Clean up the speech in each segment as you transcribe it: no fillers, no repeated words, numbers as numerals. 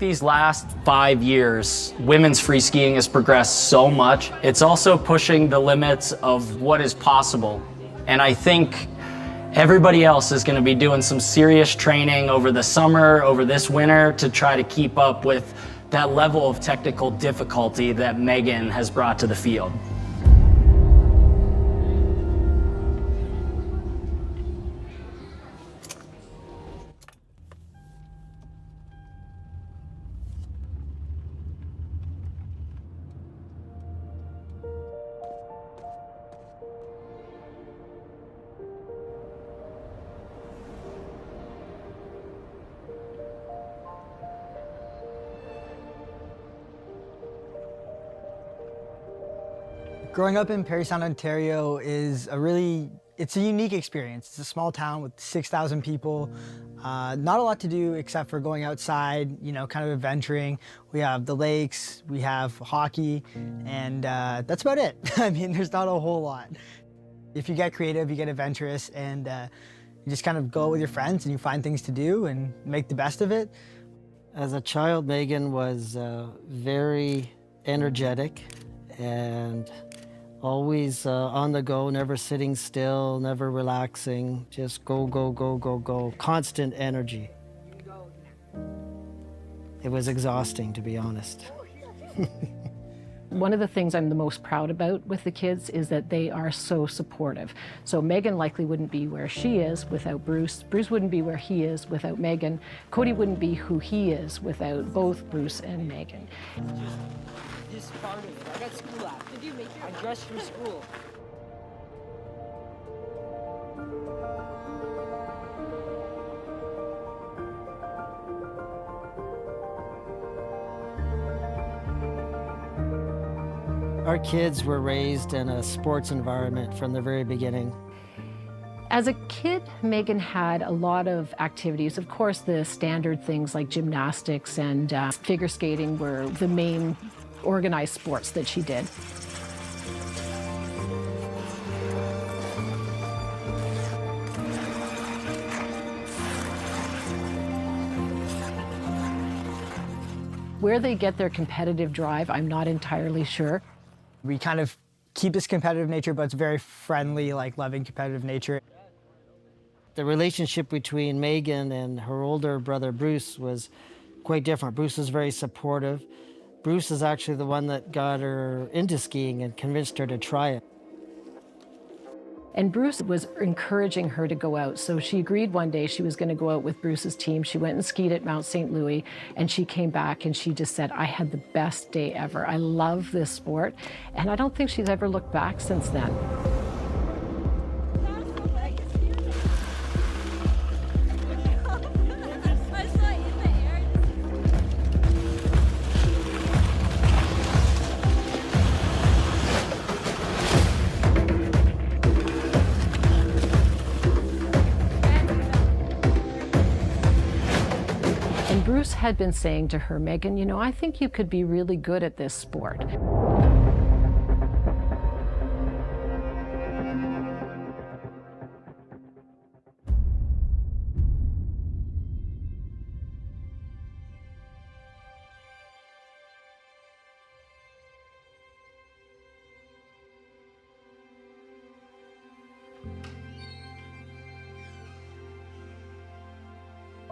these last 5 years, women's free skiing has progressed so much. It's also pushing the limits of what is possible. And I think everybody else is going to be doing some serious training over the summer, over this winter, to try to keep up with that level of technical difficulty that Megan has brought to the field. Growing up in Parry Sound, Ontario is it's a unique experience. It's a small town with 6,000 people. Not a lot to do except for going outside, you know, kind of adventuring. We have the lakes, we have hockey, and that's about it. I mean, there's not a whole lot. If you get creative, you get adventurous, and you just kind of go with your friends and you find things to do and make the best of it. As a child, Megan was very energetic and always on the go, never sitting still, never relaxing, just go, go, go, go, go, constant energy. It was exhausting, to be honest. One of the things I'm the most proud about with the kids is that they are so supportive. So Megan likely wouldn't be where she is without Bruce. Bruce wouldn't be where he is without Megan. Cody wouldn't be who he is without both Bruce and Megan. This part of it. I got school after. Did you make your I dressed for school. Our kids were raised in a sports environment from the very beginning. As a kid, Megan had a lot of activities. Of course, the standard things like gymnastics and figure skating were the main organized sports that she did. Where they get their competitive drive, I'm not entirely sure. We kind of keep this competitive nature, but it's very friendly, like loving competitive nature. The relationship between Megan and her older brother Bruce was quite different. Bruce was very supportive. Bruce is actually the one that got her into skiing and convinced her to try it. And Bruce was encouraging her to go out. So she agreed one day she was going to go out with Bruce's team. She went and skied at Mount St. Louis, and she came back and she just said, I had the best day ever. I love this sport. And I don't think she's ever looked back since then. Bruce had been saying to her, Megan, you know, I think you could be really good at this sport.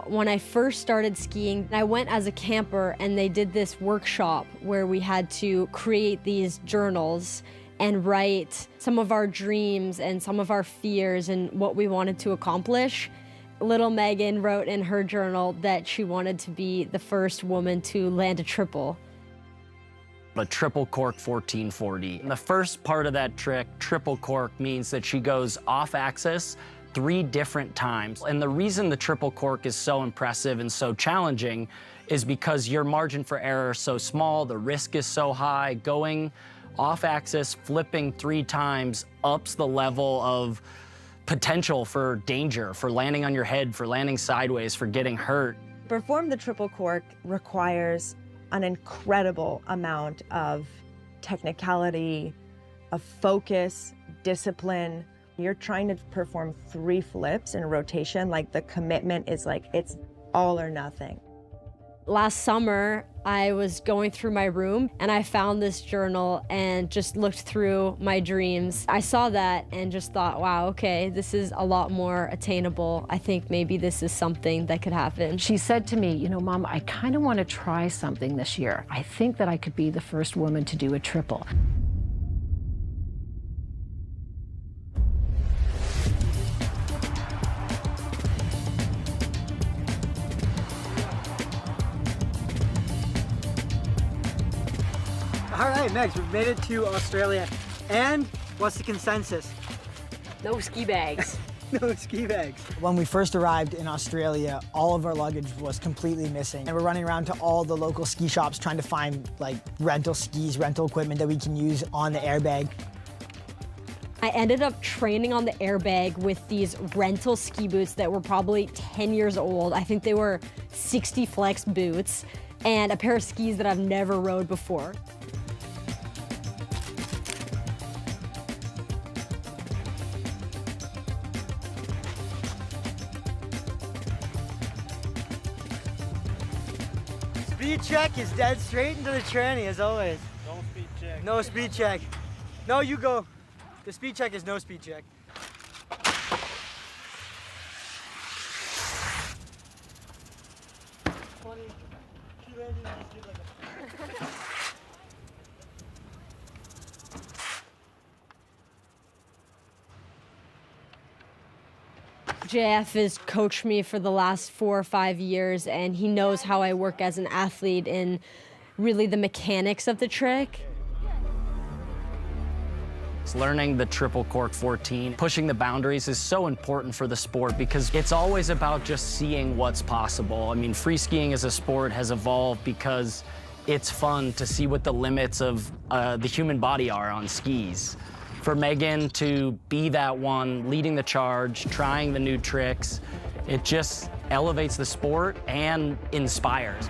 When I first started skiing, I went as a camper and they did this workshop where we had to create these journals and write some of our dreams and some of our fears and what we wanted to accomplish. Little Megan wrote in her journal that she wanted to be the first woman to land a triple. A triple cork 1440. And the first part of that trick, triple cork, means that she goes off axis 3 different times. And the reason the triple cork is so impressive and so challenging is because your margin for error is so small, the risk is so high. Going off axis, flipping 3 times ups the level of potential for danger, for landing on your head, for landing sideways, for getting hurt. Perform the triple cork requires an incredible amount of technicality, of focus, discipline. You're trying to perform 3 flips in a rotation, like the commitment is like, it's all or nothing. Last summer, I was going through my room and I found this journal and just looked through my dreams. I saw that and just thought, wow, okay, this is a lot more attainable. I think maybe this is something that could happen. She said to me, you know, Mom, I kind of want to try something this year. I think that I could be the first woman to do a triple. All right, Megs, we've made it to Australia. And what's the consensus? No ski bags. No ski bags. When we first arrived in Australia, all of our luggage was completely missing. And we're running around to all the local ski shops trying to find like rental skis, rental equipment that we can use on the airbag. I ended up training on the airbag with these rental ski boots that were probably 10 years old. I think they were 60 flex boots and a pair of skis that I've never rode before. Speed check is dead straight into the tranny as always. No speed check. No speed check. No, you go. The speed check is no speed check. JF has coached me for the last 4 or 5 years, and he knows how I work as an athlete and really the mechanics of the trick. Learning the triple cork 14, pushing the boundaries is so important for the sport because it's always about just seeing what's possible. I mean, free skiing as a sport has evolved because it's fun to see what the limits of the human body are on skis. For Megan to be that one leading the charge, trying the new tricks, it just elevates the sport and inspires.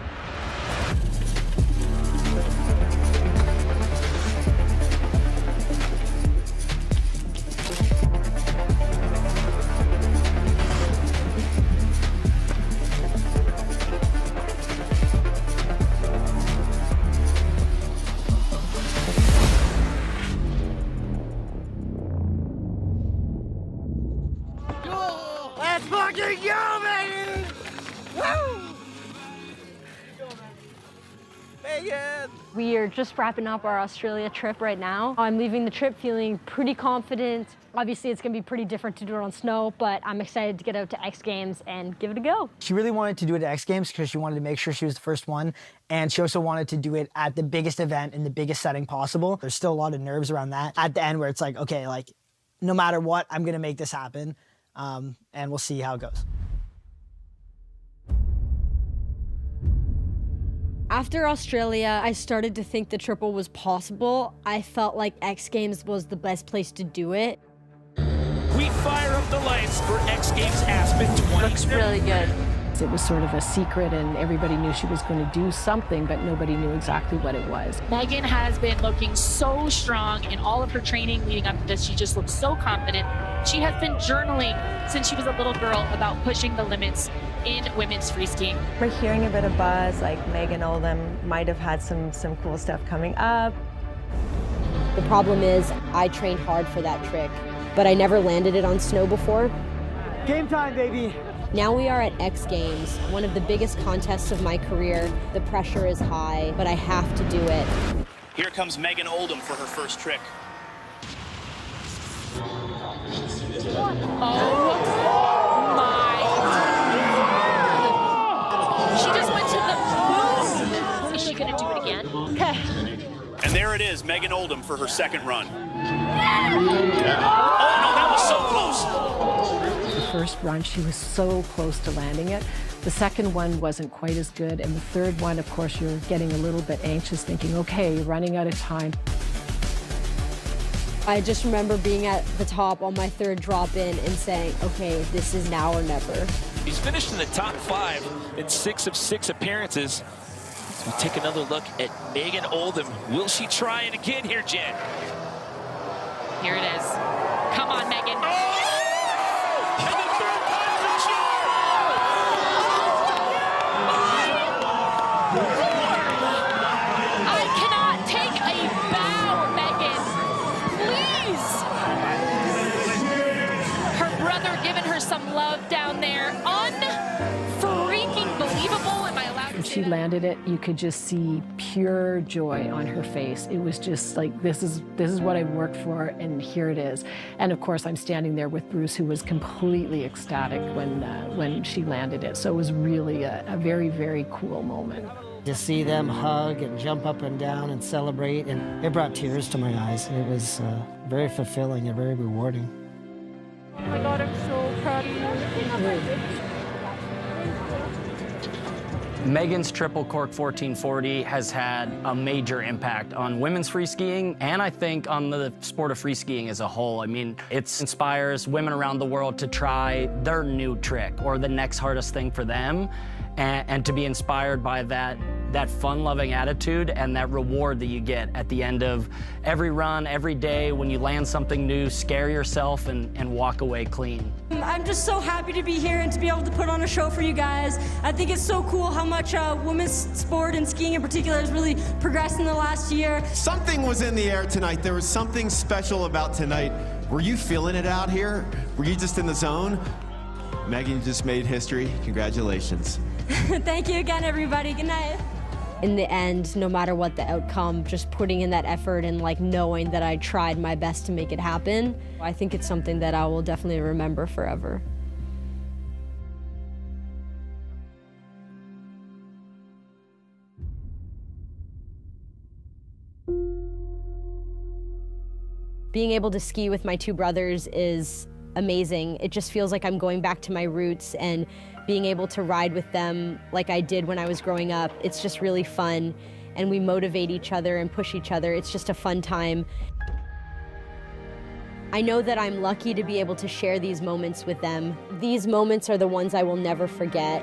Let's fucking go, baby! Woo! Megan! We are just wrapping up our Australia trip right now. I'm leaving the trip feeling pretty confident. Obviously, it's gonna be pretty different to do it on snow, but I'm excited to get out to X Games and give it a go. She really wanted to do it at X Games because she wanted to make sure she was the first one, and she also wanted to do it at the biggest event in the biggest setting possible. There's still a lot of nerves around that. At the end where it's like, okay, like, no matter what, I'm gonna make this happen, and we'll see how it goes. After Australia, I started to think the triple was possible. I felt like X Games was the best place to do it. We fire up the lights for X Games Aspen 20. Looks really good. It was sort of a secret and everybody knew she was going to do something, but nobody knew exactly what it was. Megan has been looking so strong in all of her training leading up to this. She just looks so confident. She has been journaling since she was a little girl about pushing the limits in women's free skiing. We're hearing a bit of buzz, like Megan Oldham might have had some cool stuff coming up. The problem is I trained hard for that trick, but I never landed it on snow before. Game time, baby! Now we are at X Games, one of the biggest contests of my career. The pressure is high, but I have to do it. Here comes Megan Oldham for her first trick. Oh my. She just went to the moon. Is she gonna do it again? Okay. And there it is, Megan Oldham for her second run. Oh no, that was so close. The first run, she was so close to landing it. The second one wasn't quite as good. And the third one, of course, you're getting a little bit anxious, thinking, okay, you're running out of time. I just remember being at the top on my third drop in and saying, okay, this is now or never. He's finished in the top 5 in 6 of 6 appearances. So we take another look at Megan Oldham. Will she try it again here, Jen? Here it is. Come on, Megan. And the third time's a she landed it, you could just see pure joy on her face. It was just like, this is what I've worked for, and here it is. And of course, I'm standing there with Bruce, who was completely ecstatic when she landed it. So it was really a very, very cool moment. To see them hug and jump up and down and celebrate, and it brought tears to my eyes. It was very fulfilling and very rewarding. Oh my God, I'm so proud of you. Megan's triple cork 1440 has had a major impact on women's free skiing, and I think on the sport of free skiing as a whole. I mean, it inspires women around the world to try their new trick or the next hardest thing for them, and to be inspired by that fun-loving attitude and that reward that you get at the end of every run, every day, when you land something new, scare yourself and walk away clean. I'm just so happy to be here and to be able to put on a show for you guys. I think it's so cool how much women's sport and skiing in particular has really progressed in the last year. Something was in the air tonight. There was something special about tonight. Were you feeling it out here? Were you just in the zone? Megan, you just made history. Congratulations. Thank you again, everybody. Good night. In the end, no matter what the outcome, just putting in that effort and like knowing that I tried my best to make it happen, I think it's something that I will definitely remember forever. Being able to ski with my two brothers is amazing. It just feels like I'm going back to my roots, and being able to ride with them like I did when I was growing up, it's just really fun, and we motivate each other and push each other. It's just a fun time. I know that I'm lucky to be able to share these moments with them. These moments are the ones I will never forget.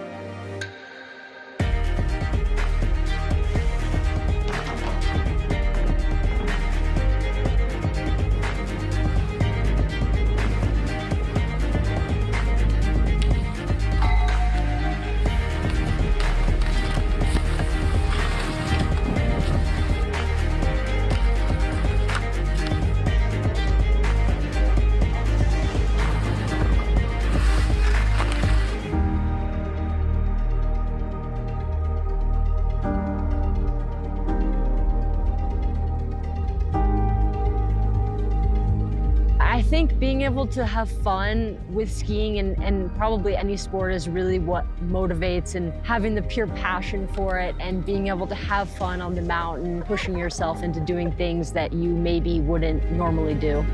I think being able to have fun with skiing and probably any sport is really what motivates, and having the pure passion for it and being able to have fun on the mountain, pushing yourself into doing things that you maybe wouldn't normally do.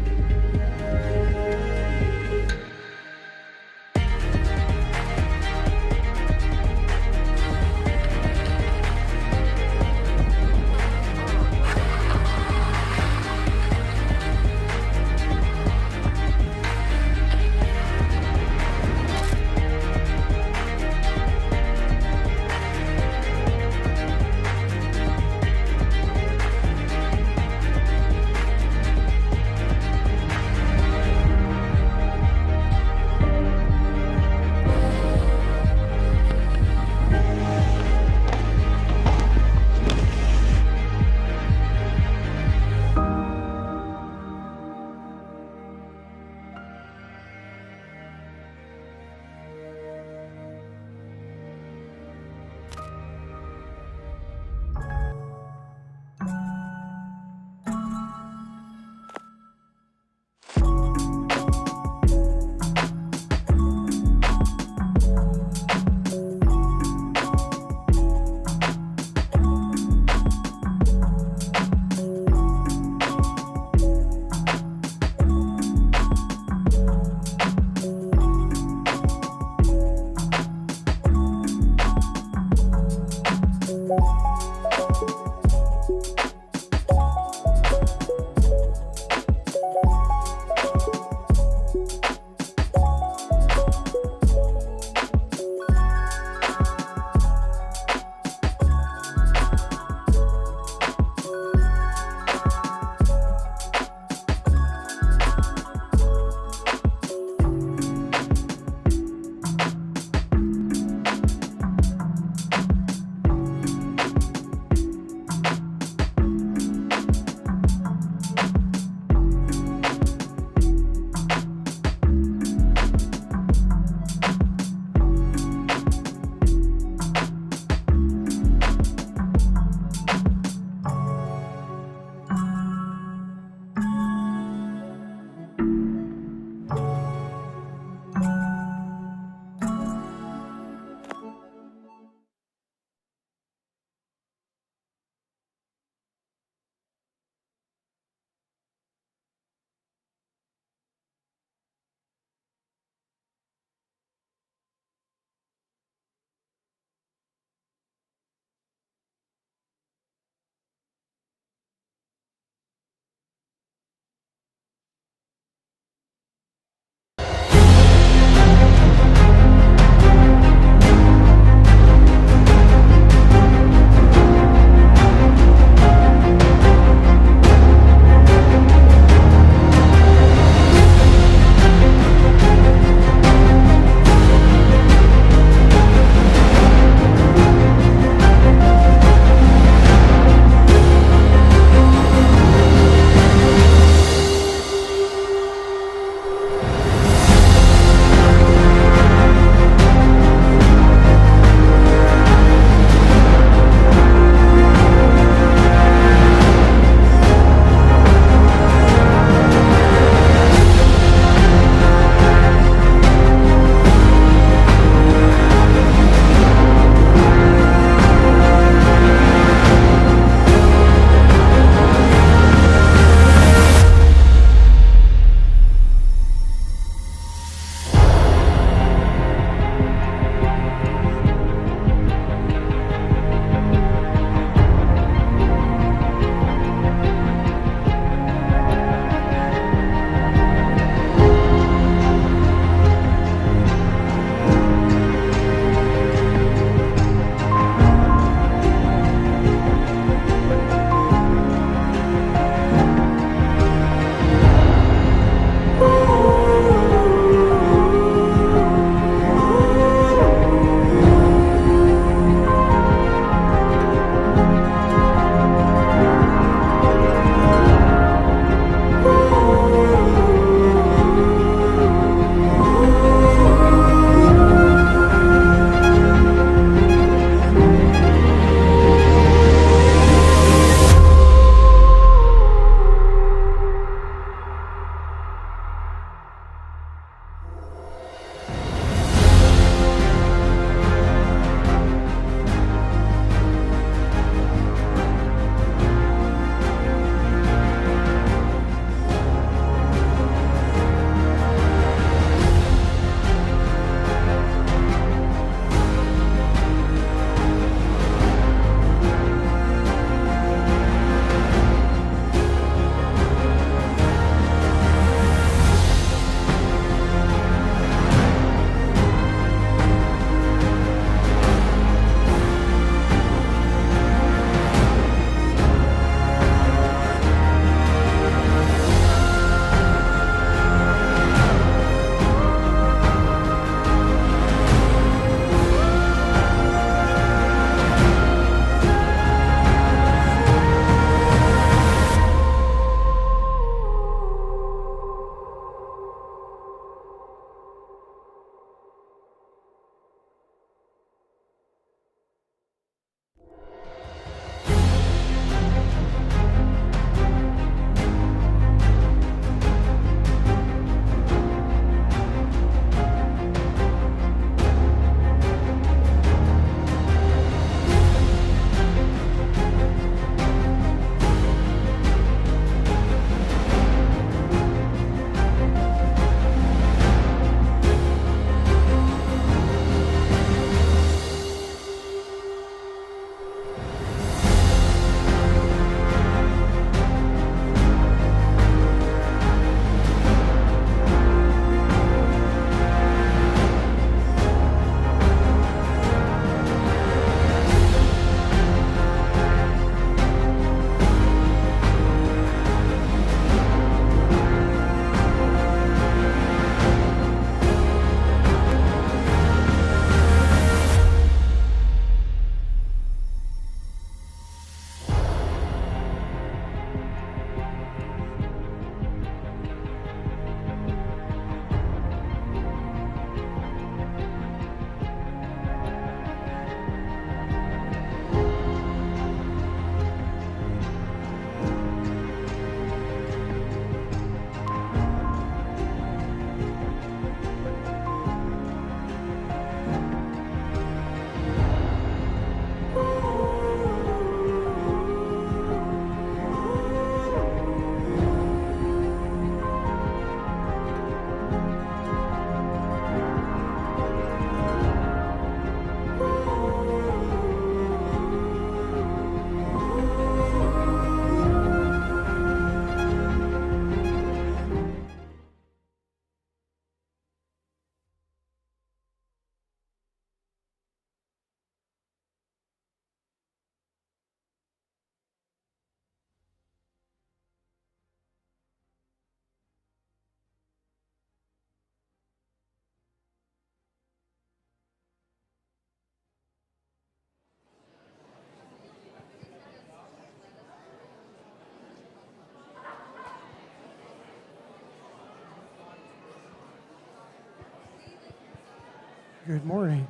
Good morning.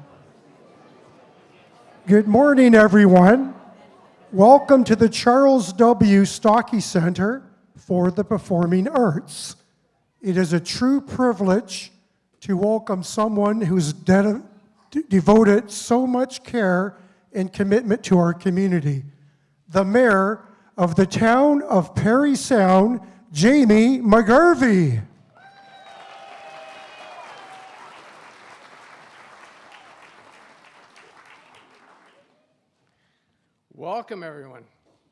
Good morning, everyone. Welcome to the Charles W. Stockey Centre for the Performing Arts. It is a true privilege to welcome someone who's devoted so much care and commitment to our community. The Mayor of the town of Parry Sound, Jamie McGarvey. Welcome, everyone.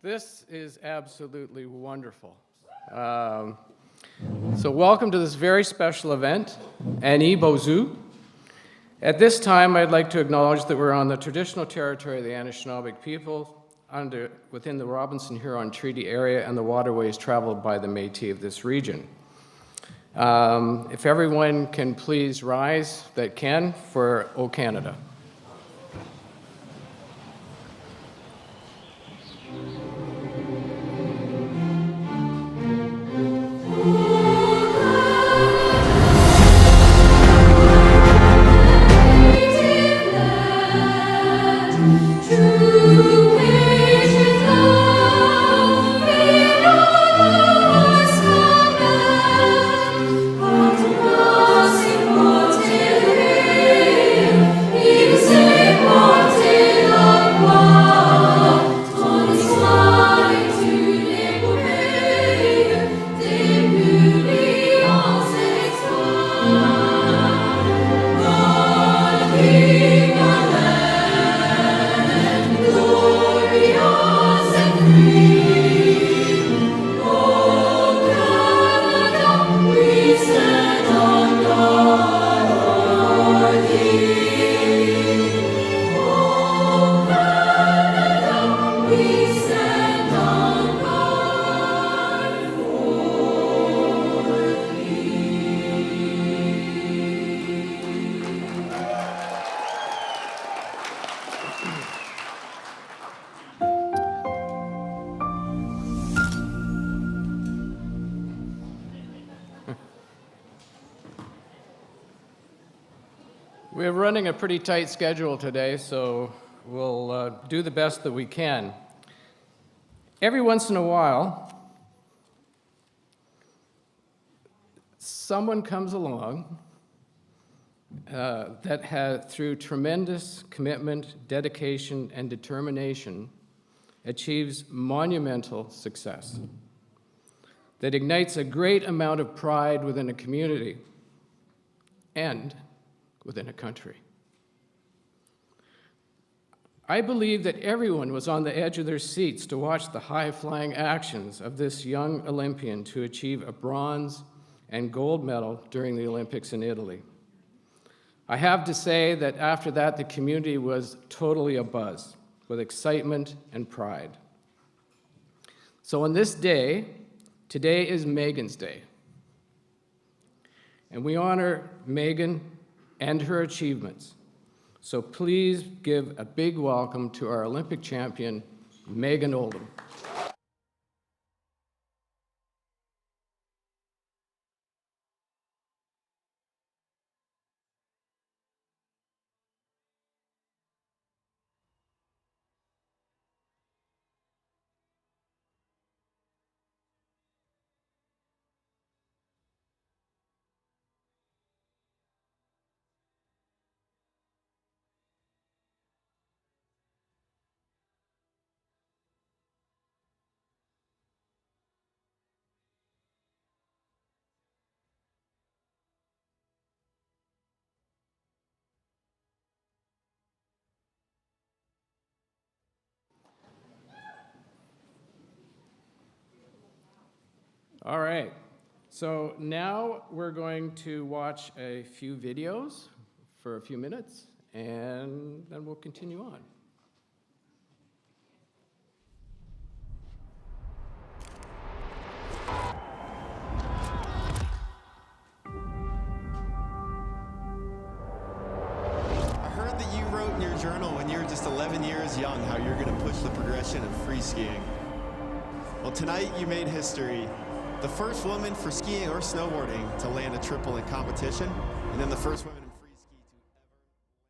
This is absolutely wonderful. So welcome to this very special event, Annie Bozu. At this time, I'd like to acknowledge that we're on the traditional territory of the Anishinaabe people within the Robinson-Huron Treaty area and the waterways traveled by the Métis of this region. If everyone can please rise that can for O Canada. We're running a pretty tight schedule today, so we'll do the best that we can. Every once in a while, someone comes along that has, through tremendous commitment, dedication, and determination, achieves monumental success that ignites a great amount of pride within a community and within a country. I believe that everyone was on the edge of their seats to watch the high-flying actions of this young Olympian to achieve a bronze and gold medal during the Olympics in Italy. I have to say that after that, the community was totally abuzz with excitement and pride. So on this day, today is Megan's Day, and we honor Megan and her achievements. So please give a big welcome to our Olympic champion, Megan Oldham. All right, so now we're going to watch a few videos for a few minutes, and then we'll continue on. I heard that you wrote in your journal when you were just 11 years young how you're going to push the progression of free skiing. Well, tonight you made history. The first woman for skiing or snowboarding to land a triple in competition, and then the first woman in free ski to ever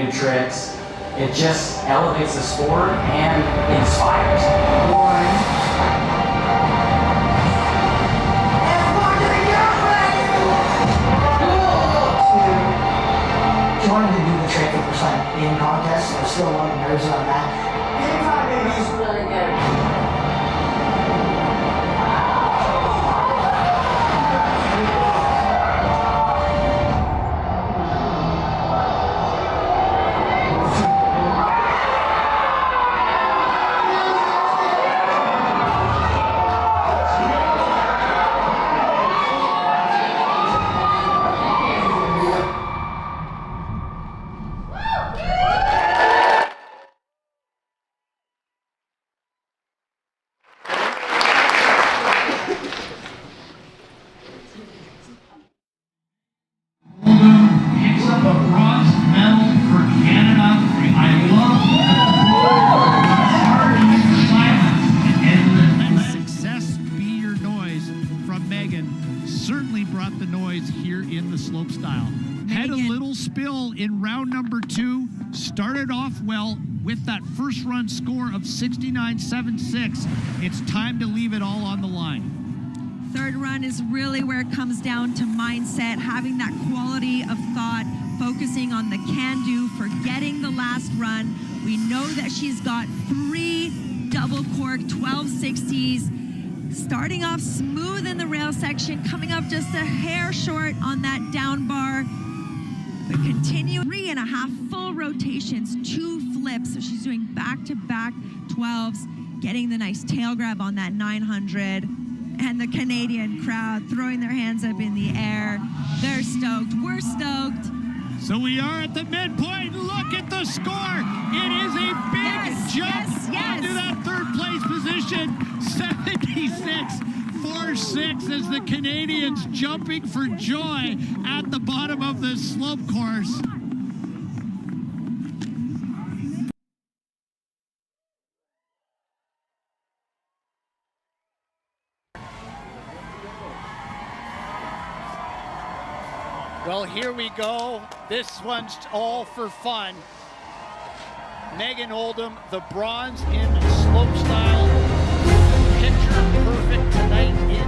new tricks. It just elevates the sport and inspires. She wanted to do the trick at the in contest, so I still a lot of nerves on that. Game time, baby. It's really good. Certainly brought the noise here in the Slopestyle. Had a little spill in round number 2. Started off well with that first run score of 69.76. It's time to leave it all on the line. Third run is really where it comes down to mindset, having that quality of thought, focusing on the can-do, forgetting the last run. We know that she's got 3 double cork 1260s. Starting off smooth in the rail section, coming up just a hair short on that down bar. But continue 3.5 full rotations, 2 flips. So she's doing back-to-back 12s, getting the nice tail grab on that 900. And the Canadian crowd throwing their hands up in the air. They're stoked. We're stoked. So we are at the midpoint. Look at the score. It is a big jump onto that third place position. 76.46 as the Canadians jumping for joy at the bottom of the slope course. Well, here we go. This one's all for fun. Megan Oldham, the bronze in slopestyle. Picture perfect tonight in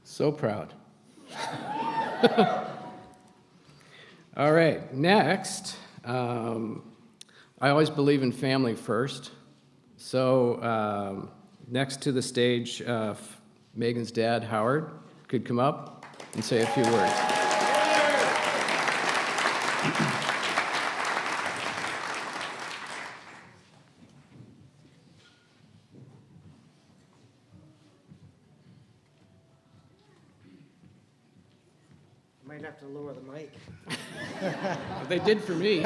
So proud. All right, next, I always believe in family first. So next to the stage, Megan's dad, Howard, could come up and say a few words. Might have to lower the mic. They did for me.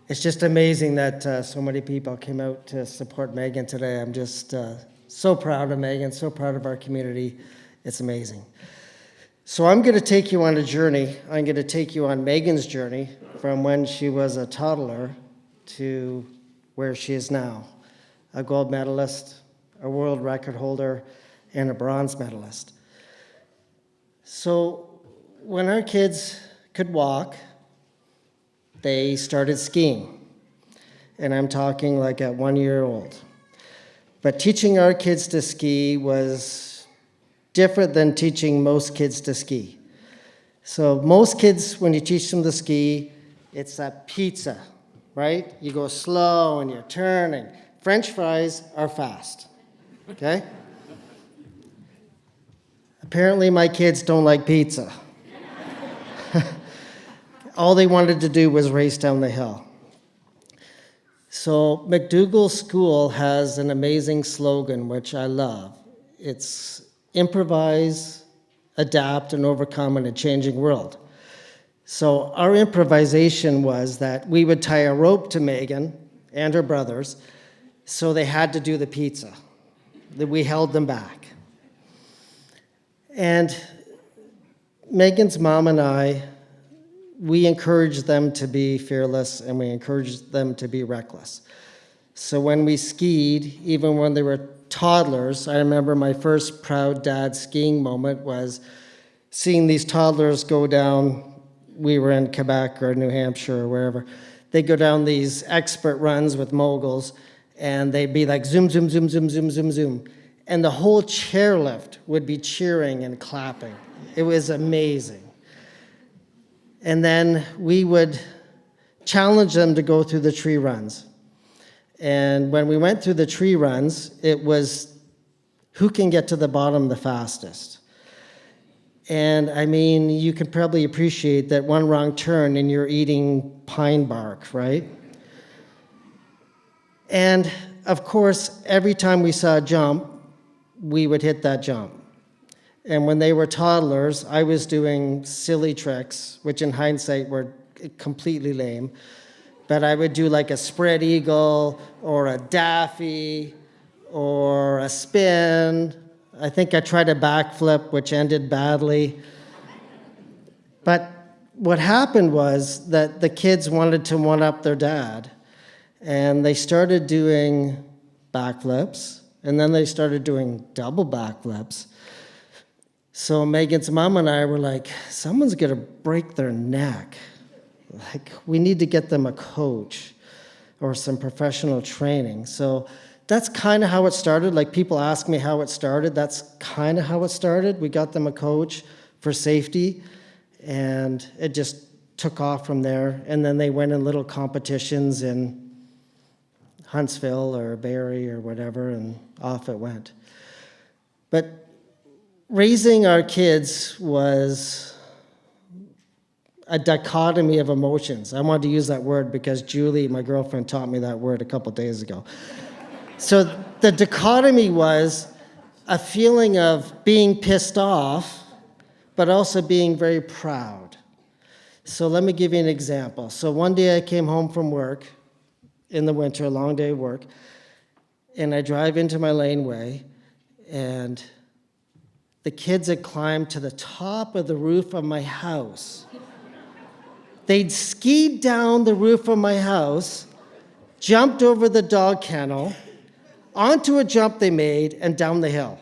It's just amazing that so many people came out to support Megan today. I'm just So proud of Megan, so proud of our community. It's amazing. So I'm going to take you on a journey. I'm going to take you on Megan's journey from when she was a toddler to where she is now. A gold medalist, a world record holder, and a bronze medalist. So when our kids could walk, they started skiing. And I'm talking like at 1 year old. But teaching our kids to ski was different than teaching most kids to ski. So most kids, when you teach them to ski, it's that pizza, right? You go slow and you're turning. French fries are fast, okay? Apparently my kids don't like pizza. All they wanted to do was race down the hill. So McDougall School has an amazing slogan, which I love. It's improvise, adapt, and overcome in a changing world. So our improvisation was that we would tie a rope to Megan and her brothers, so they had to do the pizza. That we held them back. And Megan's mom and I, we encouraged them to be fearless and we encouraged them to be reckless. So when we skied, even when they were toddlers, I remember my first proud dad skiing moment was seeing these toddlers go down. We were in Quebec or New Hampshire or wherever. They go down these expert runs with moguls and they'd be like zoom, zoom, zoom, zoom, zoom, zoom, zoom. And the whole chairlift would be cheering and clapping. It was amazing. And then we would challenge them to go through the tree runs. And when we went through the tree runs, it was who can get to the bottom the fastest. And I mean, you can probably appreciate that one wrong turn and you're eating pine bark, right? And of course, every time we saw a jump, we would hit that jump. And when they were toddlers, I was doing silly tricks, which in hindsight were completely lame. But I would do like a spread eagle or a daffy or a spin. I think I tried a backflip, which ended badly. But what happened was that the kids wanted to one-up their dad. And they started doing backflips, and then they started doing double backflips. So Megan's mom and I were like, someone's gonna break their neck. Like, we need to get them a coach or some professional training. So that's kind of how it started. Like, people ask me how it started. That's kind of how it started. We got them a coach for safety, and it just took off from there. And then they went in little competitions in Huntsville or Barrie or whatever, and off it went. But raising our kids was a dichotomy of emotions. I wanted to use that word because Julie, my girlfriend, taught me that word a couple days ago. So the dichotomy was a feeling of being pissed off, but also being very proud. So let me give you an example. So one day I came home from work in the winter, a long day of work, and I drive into my laneway, and the kids had climbed to the top of the roof of my house. They'd skied down the roof of my house, jumped over the dog kennel, onto a jump they made, and down the hill.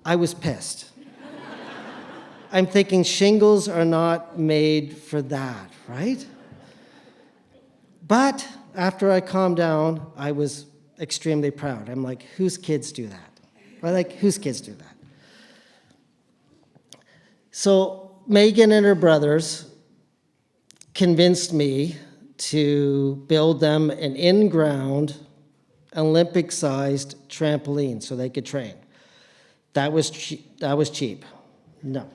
I was pissed. I'm thinking shingles are not made for that, right? But after I calmed down, I was extremely proud. I'm like, whose kids do that? Or like, whose kids do that? So Megan and her brothers convinced me to build them an in-ground, Olympic-sized trampoline so they could train. That was cheap. No.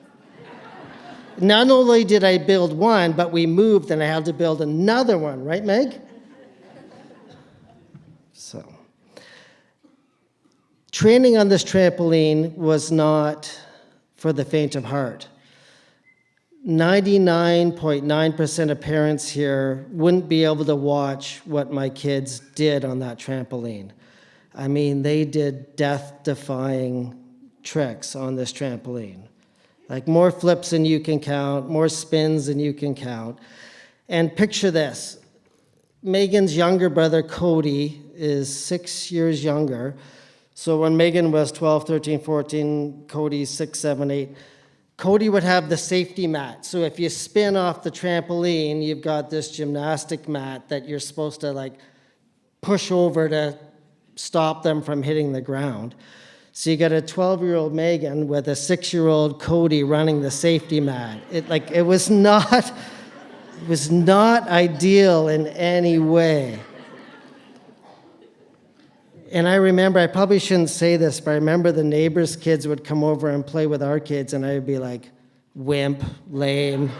Not only did I build one, but we moved and I had to build another one, right, Meg? So, training on this trampoline was not for the faint of heart. 99.9% of parents here wouldn't be able to watch what my kids did on that trampoline. I mean, they did death-defying tricks on this trampoline. Like more flips than you can count, more spins than you can count. And picture this. Megan's younger brother, Cody, is 6 years younger. So when Megan was 12, 13, 14, Cody's 6, 7, 8, Cody would have the safety mat. So if you spin off the trampoline, you've got this gymnastic mat that you're supposed to like push over to stop them from hitting the ground. So you got a 12-year-old Megan with a 6-year-old Cody running the safety mat. It was not ideal in any way. And I remember, I probably shouldn't say this, but I remember the neighbors' kids would come over and play with our kids, and I would be like, wimp, lame,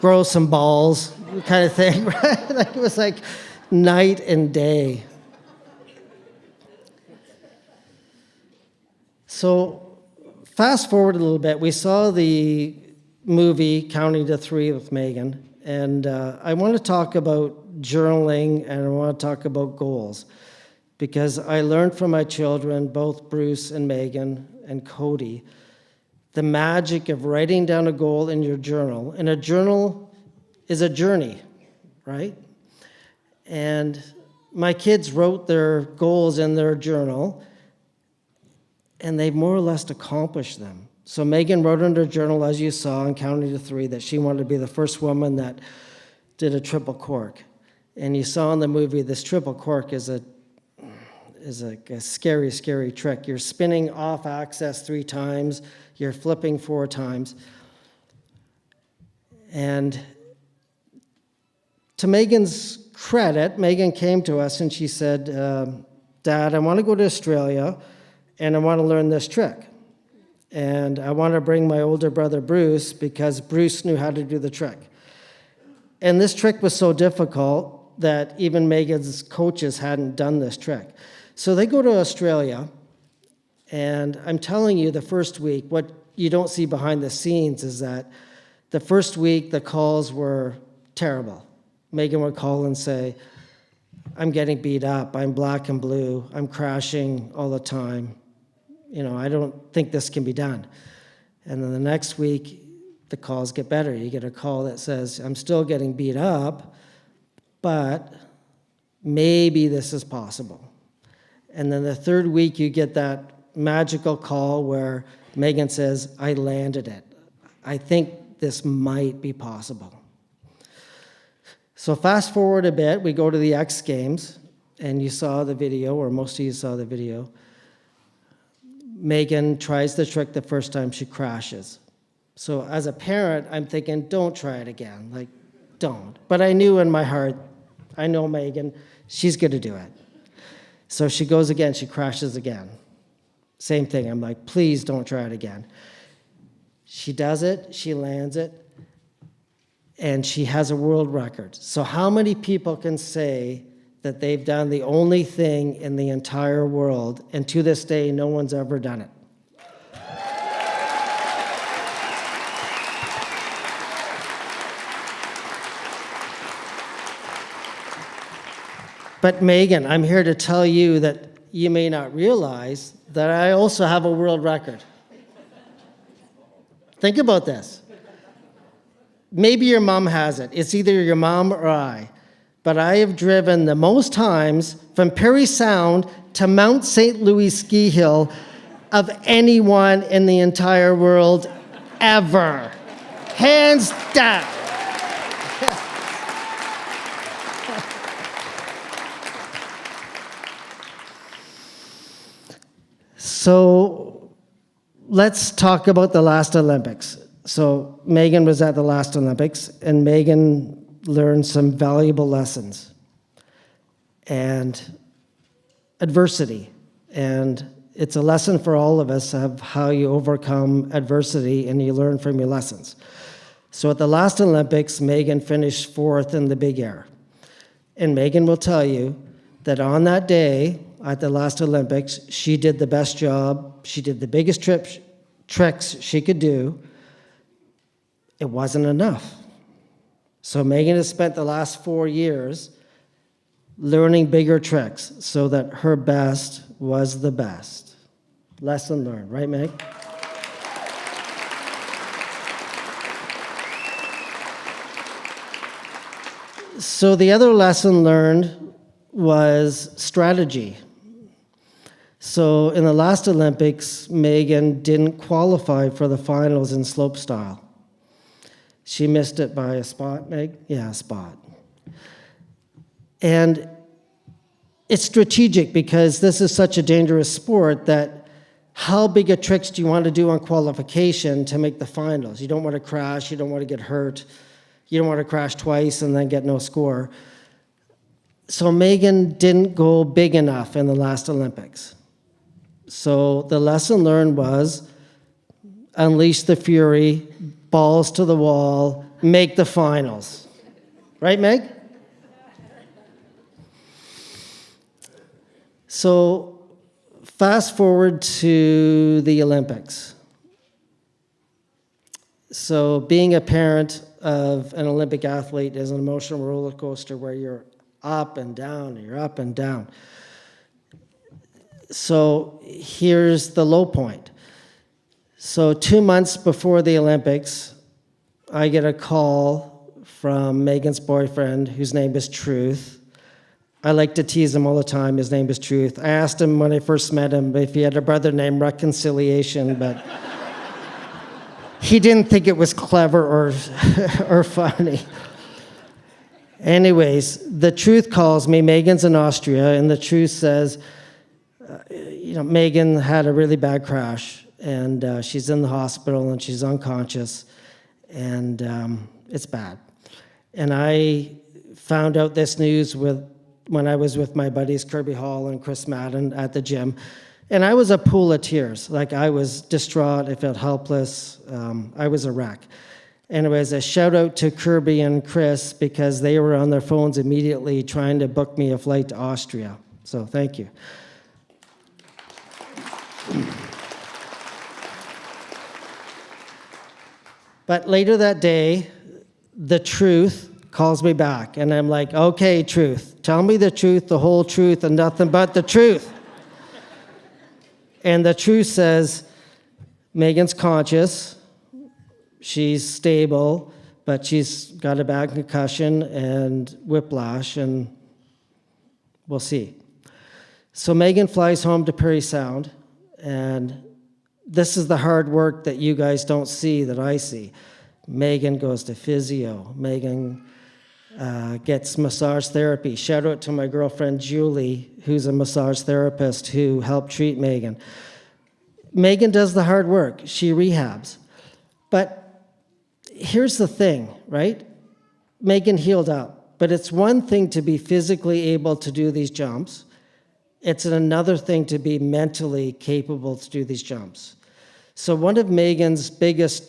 grow some balls, kind of thing, right? Like, it was like night and day. So fast forward a little bit, we saw the movie Counting to Three with Megan, and I want to talk about journaling, and I want to talk about goals. Because I learned from my children, both Bruce and Megan and Cody, the magic of writing down a goal in your journal. And a journal is a journey, right? And my kids wrote their goals in their journal, and they more or less accomplished them. So Megan wrote in her journal, as you saw, in Counting to Three, that she wanted to be the first woman that did a triple cork. And you saw in the movie, this triple cork is a scary, scary trick. You're spinning off axis 3 times, you're flipping 4 times. And to Megan's credit, Megan came to us and she said, Dad, I want to go to Australia and I want to learn this trick. And I want to bring my older brother Bruce because Bruce knew how to do the trick. And this trick was so difficult that even Megan's coaches hadn't done this trick. So they go to Australia, and I'm telling you, the first week, what you don't see behind the scenes is that the first week, the calls were terrible. Megan would call and say, I'm getting beat up, I'm black and blue, I'm crashing all the time. You know, I don't think this can be done. And then the next week, the calls get better. You get a call that says, I'm still getting beat up, but maybe this is possible. And then the third week, you get that magical call where Megan says, I landed it. I think this might be possible. So fast forward a bit, we go to the X Games, and you saw the video, or most of you saw the video. Megan tries the trick the first time, she crashes. So as a parent, I'm thinking, don't try it again, like, don't. But I knew in my heart, I know Megan, she's gonna do it. So she goes again, she crashes again. Same thing, I'm like, please don't try it again. She does it, she lands it, and she has a world record. So how many people can say that they've done the only thing in the entire world, and to this day, no one's ever done it? But Megan, I'm here to tell you that you may not realize that I also have a world record. Think about this. Maybe your mom has it. It's either your mom or I. But I have driven the most times from Parry Sound to Mount St. Louis ski hill of anyone in the entire world ever. Hands down. So let's talk about the last Olympics. So Megan was at the last Olympics, and Megan learned some valuable lessons and adversity. And it's a lesson for all of us of how you overcome adversity and you learn from your lessons. So at the last Olympics, Megan finished 4th in the big air. And Megan will tell you that on that day, at the last Olympics, she did the best job. She did the biggest tricks she could do. It wasn't enough. So Megan has spent the last 4 years learning bigger tricks so that her best was the best. Lesson learned, right, Meg? So the other lesson learned was strategy. So in the last Olympics, Megan didn't qualify for the finals in slopestyle. She missed it by a spot, Meg? Yeah, a spot. And it's strategic because this is such a dangerous sport that how big a tricks do you want to do on qualification to make the finals? You don't want to crash, you don't want to get hurt, you don't want to crash twice and then get no score. So Megan didn't go big enough in the last Olympics. So the lesson learned was unleash the fury, balls to the wall, make the finals. Right, Meg? So fast forward to the Olympics. So being a parent of an Olympic athlete is an emotional roller coaster where you're up and down, and you're up and down. So here's the low point. So 2 months before the Olympics, I get a call from Megan's boyfriend, whose name is Truth. I like to tease him all the time. His name is Truth. I asked him when I first met him if he had a brother named Reconciliation, but he didn't think it was clever or funny. Anyways, the Truth calls me. Megan's in Austria, and the Truth says, Megan had a really bad crash, and she's in the hospital, and she's unconscious, and it's bad. And I found out this news when I was with my buddies Kirby Hall and Chris Madden at the gym, and I was a pool of tears. Like, I was distraught, I felt helpless, I was a wreck. Anyways, a shout out to Kirby and Chris because they were on their phones immediately trying to book me a flight to Austria. So thank you. But later that day, the Truth calls me back, and I'm like, okay, Truth, tell me the truth, the whole truth, and nothing but the truth. And the Truth says, Megan's conscious, she's stable, but she's got a bad concussion and whiplash, and we'll see. So Megan flies home to Parry Sound, and this is the hard work that you guys don't see that I see. Megan goes to physio. Megan gets massage therapy. Shout out to my girlfriend Julie, who's a massage therapist who helped treat Megan. Megan does the hard work. She rehabs. But here's the thing, right? Megan healed up. But it's one thing to be physically able to do these jumps. It's another thing to be mentally capable to do these jumps. So one of Megan's biggest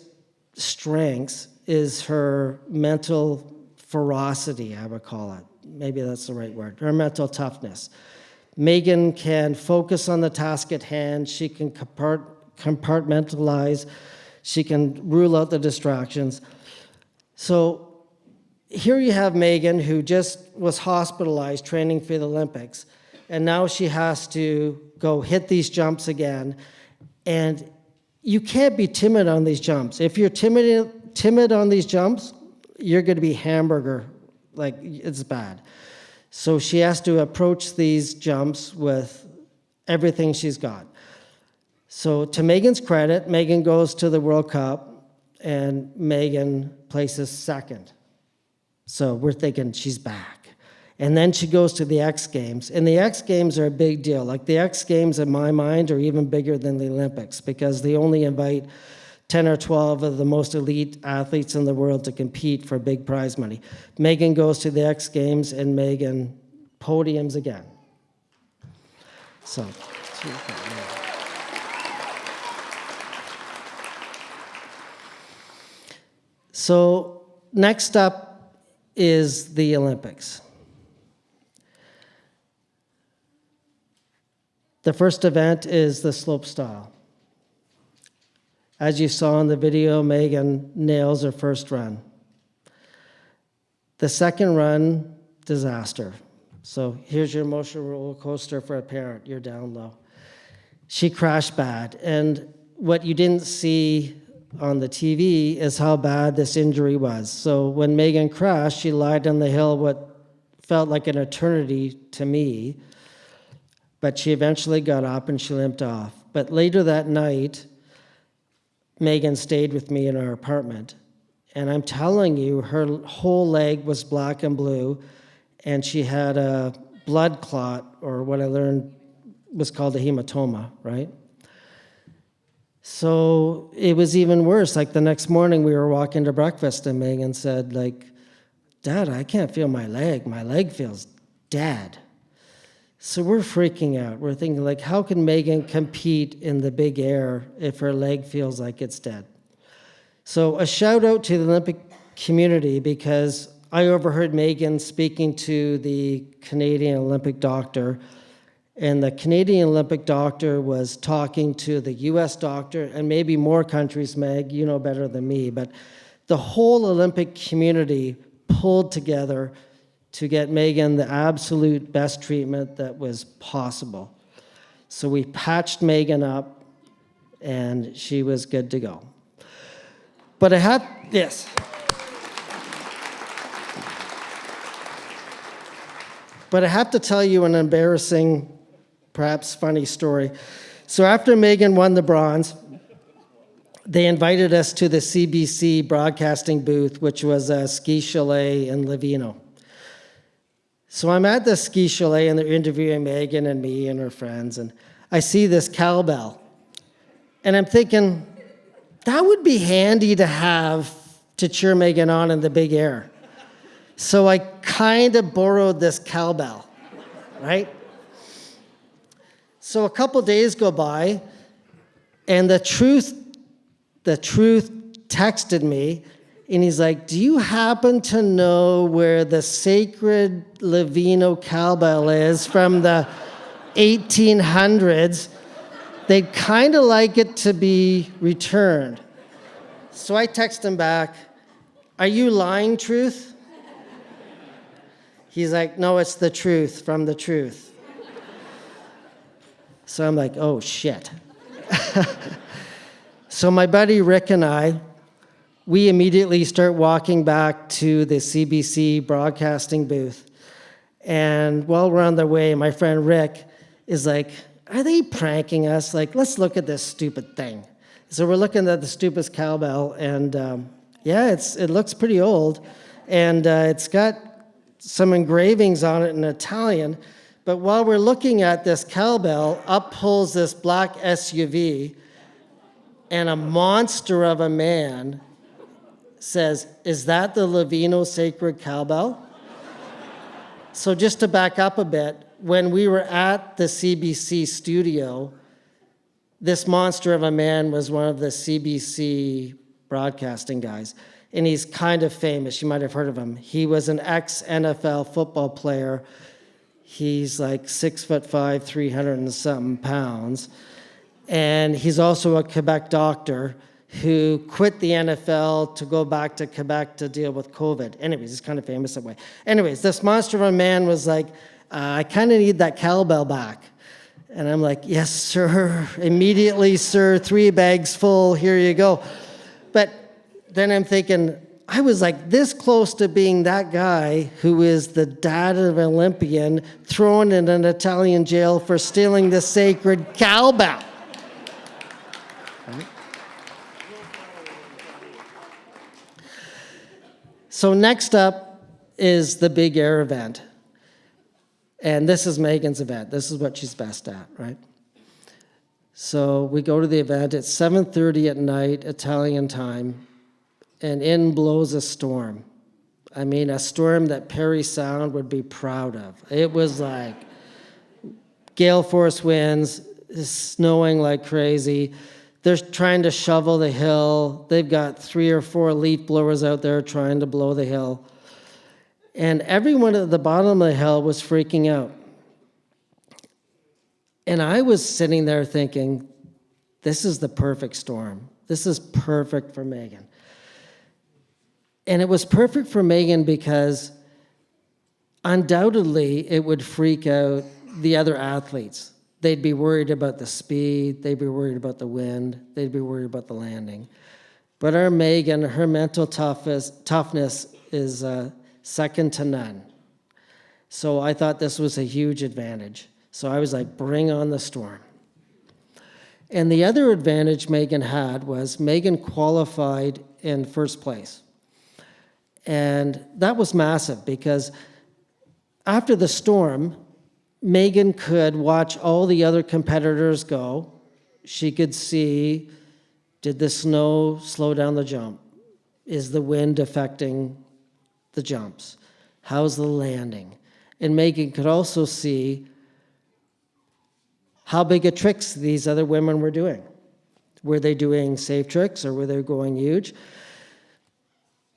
strengths is her mental ferocity, I would call it. Maybe that's the right word. Her mental toughness. Megan can focus on the task at hand. She can compartmentalize. She can rule out the distractions. So here you have Megan, who just was hospitalized training for the Olympics, and now she has to go hit these jumps again. And you can't be timid on these jumps. If you're timid on these jumps, you're going to be hamburger, like it's bad. So she has to approach these jumps with everything she's got. So to Megan's credit, Megan goes to the World Cup and Megan places second. So we're thinking she's back. And then she goes to the X Games. And the X Games are a big deal. Like, the X Games, in my mind, are even bigger than the Olympics because they only invite 10 or 12 of the most elite athletes in the world to compete for big prize money. Megan goes to the X Games, and Megan podiums again. So next up is the Olympics. The first event is the slopestyle. As you saw in the video, Megan nails her first run. The second run, disaster. So here's your emotional roller coaster for a parent. You're down low. She crashed bad. And what you didn't see on the TV is how bad this injury was. So when Megan crashed, she lied on the hill what felt like an eternity to me. But she eventually got up and she limped off. But later that night, Megan stayed with me in our apartment. And I'm telling you, her whole leg was black and blue, and she had a blood clot, or what I learned was called a hematoma, right? So it was even worse. Like the next morning, we were walking to breakfast, and Megan said, like, Dad, I can't feel my leg. My leg feels dead. So we're freaking out. We're thinking, like, how can Megan compete in the big air if her leg feels like it's dead? So a shout out to the Olympic community, because I overheard Megan speaking to the Canadian Olympic doctor, and the Canadian Olympic doctor was talking to the US doctor, and maybe more countries, Meg, you know better than me, but the whole Olympic community pulled together to get Megan the absolute best treatment that was possible. So we patched Megan up, and she was good to go. But I had this. But I have to tell you an embarrassing, perhaps funny story. So after Megan won the bronze, they invited us to the CBC broadcasting booth, which was a ski chalet in Lavino. So I'm at the ski chalet, and they're interviewing Megan and me and her friends, and I see this cowbell. And I'm thinking, that would be handy to have to cheer Megan on in the big air. So I kind of borrowed this cowbell, right? So a couple days go by, and the truth texted me, and he's like, do you happen to know where the sacred Lavino cowbell is from the 1800s? They'd kind of like it to be returned. So I text him back, are you lying, Truth? He's like, no, it's the truth from the truth. So I'm like, oh, shit. So my buddy Rick and I, we immediately start walking back to the CBC broadcasting booth. And while we're on the way, my friend Rick is like, are they pranking us? Like, let's look at this stupid thing. So we're looking at the stupid cowbell, and yeah, it looks pretty old. And it's got some engravings on it in Italian. But while we're looking at this cowbell, up pulls this black SUV, and a monster of a man says, is that the Lavino sacred cowbell? So just to back up a bit, when we were at the CBC studio, this monster of a man was one of the CBC broadcasting guys, and he's kind of famous. You might have heard of him. He was an ex-NFL football player. He's like 6'5", 300 and something pounds. And he's also a Quebec doctor who quit the NFL to go back to Quebec to deal with COVID. Anyways, he's kind of famous that way. Anyways, this monster of a man was like, I kind of need that cowbell back. And I'm like, yes, sir. Immediately, sir, 3 bags full, here you go. But then I'm thinking, I was like this close to being that guy who is the dad of an Olympian thrown in an Italian jail for stealing the sacred cowbell. Right? So next up is the big air event. And this is Megan's event. This is what she's best at, right? So we go to the event. It's 7:30 at night, Italian time, and in blows a storm. I mean, a storm that Parry Sound would be proud of. It was like gale force winds, it's snowing like crazy. They're trying to shovel the hill. They've got 3 or 4 leaf blowers out there trying to blow the hill. And everyone at the bottom of the hill was freaking out. And I was sitting there thinking, this is the perfect storm. This is perfect for Megan. And it was perfect for Megan because undoubtedly it would freak out the other athletes. They'd be worried about the speed, they'd be worried about the wind, they'd be worried about the landing. But our Megan, her mental toughness is second to none. So I thought this was a huge advantage. So I was like, bring on the storm. And the other advantage Megan had was Megan qualified in first place. And that was massive because after the storm, Megan could watch all the other competitors go. She could see, did the snow slow down the jump? Is the wind affecting the jumps? How's the landing? And Megan could also see how big of tricks these other women were doing. Were they doing safe tricks or were they going huge?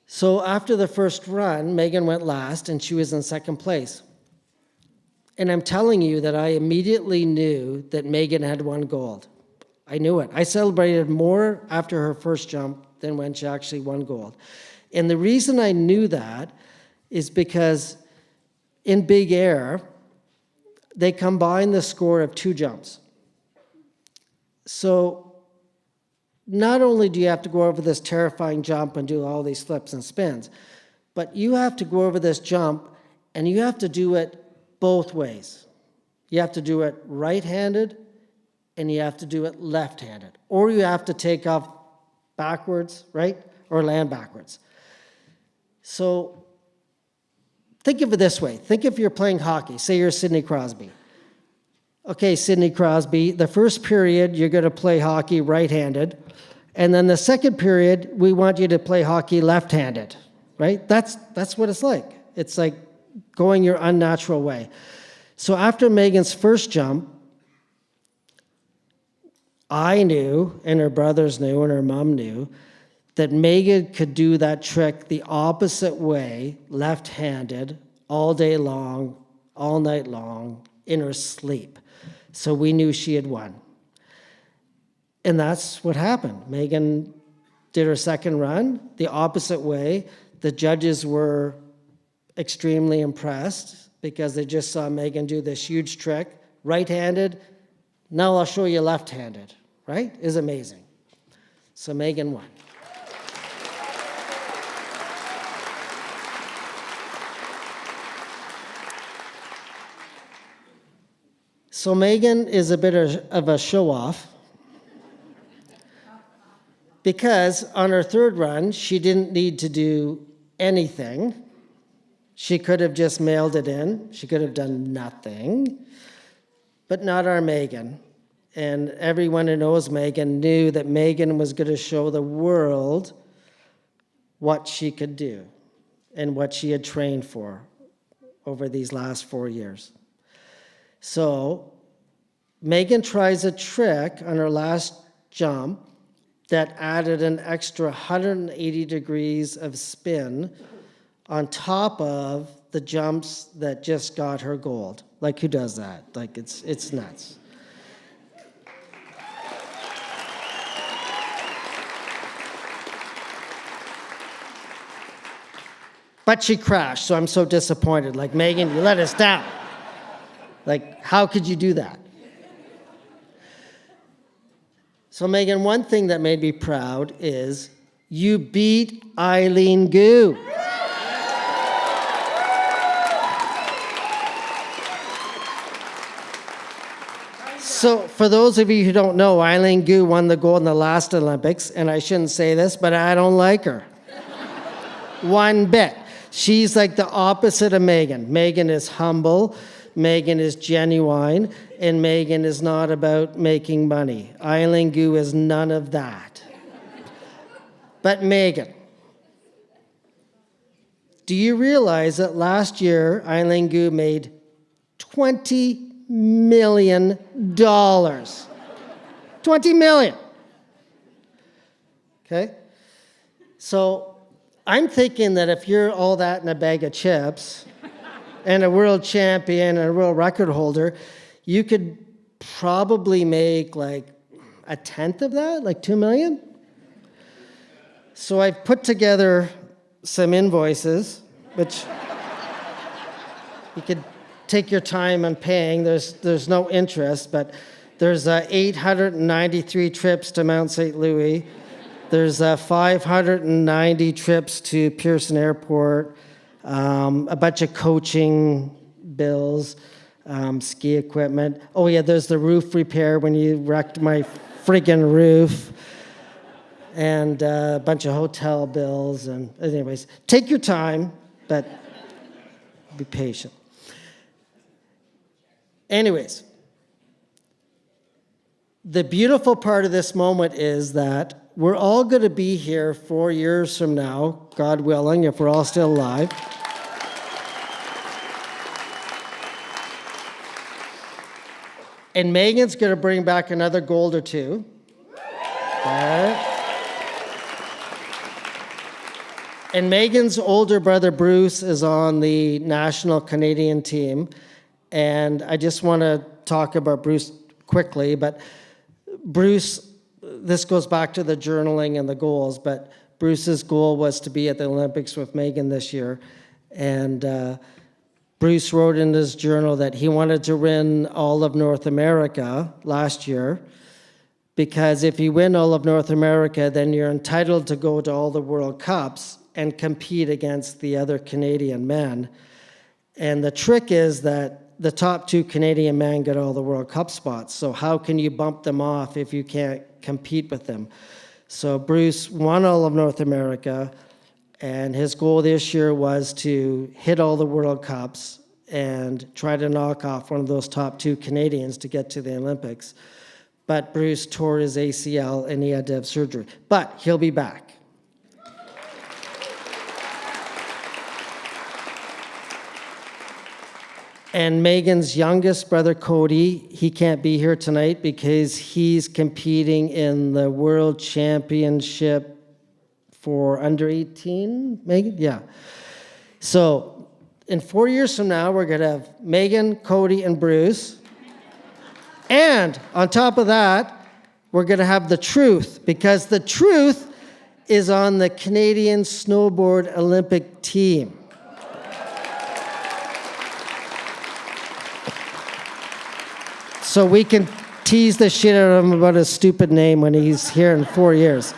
So after the first run, Megan went last and she was in second place. And I'm telling you that I immediately knew that Megan had won gold. I knew it. I celebrated more after her first jump than when she actually won gold. And the reason I knew that is because in big air, they combine the score of 2 jumps. So not only do you have to go over this terrifying jump and do all these flips and spins, but you have to go over this jump and you have to do it both ways. You have to do it right-handed and you have to do it left-handed. Or you have to take off backwards, right? Or land backwards. So think of it this way. Think if you're playing hockey. Say you're Sidney Crosby. Okay, Sidney Crosby, the first period you're going to play hockey right-handed. And then the second period, we want you to play hockey left-handed, right? That's what it's like. It's like going your unnatural way. So after Megan's first jump, I knew, and her brothers knew, and her mom knew, that Megan could do that trick the opposite way, left-handed, all day long, all night long, in her sleep. So we knew she had won. And that's what happened. Megan did her second run the opposite way. The judges were extremely impressed because they just saw Megan do this huge trick, right-handed. Now I'll show you left-handed, right? It's amazing. So Megan won. So Megan is a bit of a show-off because on her third run, she didn't need to do anything. She could have just mailed it in. She could have done nothing, but not our Megan. And everyone who knows Megan knew that Megan was going to show the world what she could do and what she had trained for over these last 4 years. So Megan tries a trick on her last jump that added an extra 180 degrees of spin on top of the jumps that just got her gold. Like, who does that? Like, it's nuts. But she crashed, so I'm so disappointed. Like, Megan, you let us down. Like, how could you do that? So Megan, one thing that made me proud is you beat Eileen Gu. So for those of you who don't know, Eileen Gu won the gold in the last Olympics, and I shouldn't say this, but I don't like her. One bit. She's like the opposite of Megan. Megan is humble. Megan is genuine, and Megan is not about making money. Eileen Gu is none of that. But Megan, do you realize that last year Eileen Gu made $20 million? 20 million. Okay? So I'm thinking that if you're all that in a bag of chips, and a world champion and a world record holder, you could probably make like a tenth of that, like 2 million. So I've put together some invoices, which You could take your time on paying. There's no interest, but there's 893 trips to Mount St. Louis. There's 590 trips to Pearson Airport, a bunch of coaching bills, ski equipment. Oh yeah, there's the roof repair when you wrecked my friggin' roof, and a bunch of hotel bills. And anyways, take your time, but be patient. Anyways, the beautiful part of this moment is that we're all going to be here 4 years from now, God willing, if we're all still alive. And Megan's going to bring back another gold or two. Okay. And Megan's older brother, Bruce, is on the national Canadian team. And I just want to talk about Bruce quickly, but Bruce, this goes back to the journaling and the goals, but Bruce's goal was to be at the Olympics with Megan this year. And Bruce wrote in his journal that he wanted to win all of North America last year, because if you win all of North America, then you're entitled to go to all the World Cups and compete against the other Canadian men. And the trick is that the top 2 Canadian men get all the World Cup spots. So how can you bump them off if you can't compete with them? So Bruce won all of North America, and his goal this year was to hit all the World Cups and try to knock off one of those top 2 Canadians to get to the Olympics. But Bruce tore his ACL and he had to have surgery. But he'll be back. And Megan's youngest brother, Cody, he can't be here tonight because he's competing in the World Championship for under 18, Megan? Yeah. So in 4 years from now, we're going to have Megan, Cody, and Bruce. And on top of that, we're going to have the truth, because the truth is on the Canadian Snowboard Olympic team. So we can tease the shit out of him about his stupid name when he's here in 4 years.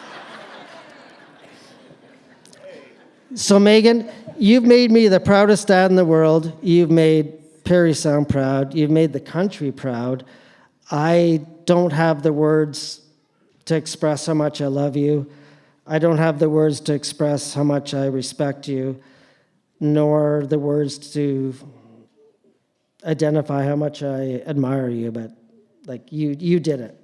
So Megan, you've made me the proudest dad in the world. You've made Parry Sound proud. You've made the country proud. I don't have the words to express how much I love you. I don't have the words to express how much I respect you, nor the words to identify how much I admire you, but like you did it.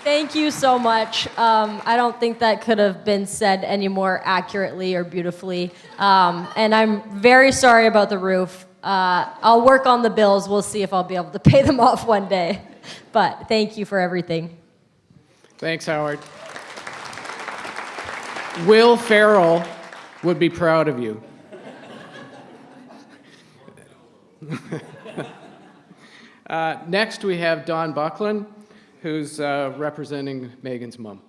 Thank you so much. I don't think that could have been said any more accurately or beautifully. And I'm very sorry about the roof. I'll work on the bills. We'll see if I'll be able to pay them off one day. But thank you for everything. Thanks, Howard. Will Farrell would be proud of you. Next, we have Dawn Buckland, who's representing Megan's mom.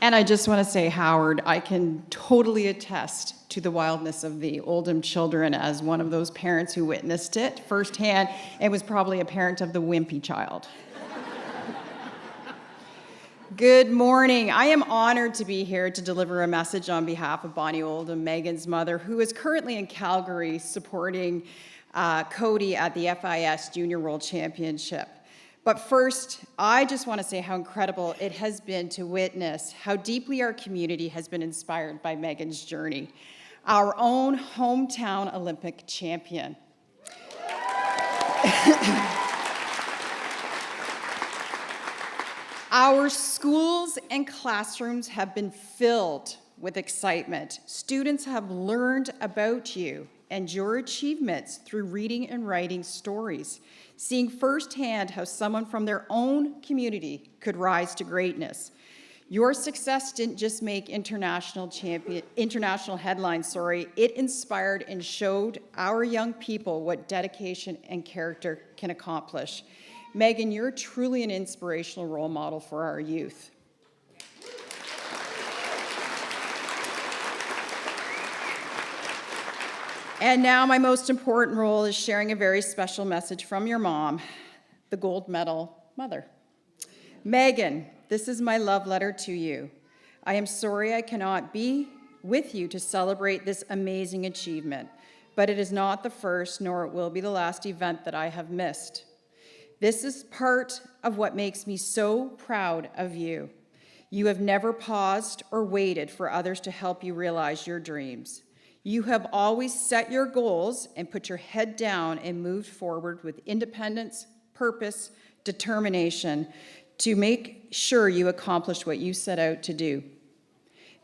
And I just want to say, Howard, I can totally attest to the wildness of the Oldham children as one of those parents who witnessed it firsthand. It was probably a parent of the wimpy child. Good morning. I am honored to be here to deliver a message on behalf of Bonnie Oldham, Megan's mother, who is currently in Calgary supporting Cody at the FIS Junior World Championship. But first, I just want to say how incredible it has been to witness how deeply our community has been inspired by Megan's journey, our own hometown Olympic champion. Our schools and classrooms have been filled with excitement. Students have learned about you and your achievements through reading and writing stories, seeing firsthand how someone from their own community could rise to greatness. Your success didn't just make international headlines, it inspired and showed our young people what dedication and character can accomplish. Megan, you're truly an inspirational role model for our youth. And now my most important role is sharing a very special message from your mom, the gold medal mother. Megan, this is my love letter to you. I am sorry I cannot be with you to celebrate this amazing achievement, but it is not the first, nor it will be the last event that I have missed. This is part of what makes me so proud of you. You have never paused or waited for others to help you realize your dreams. You have always set your goals and put your head down and moved forward with independence, purpose, determination to make sure you accomplish what you set out to do.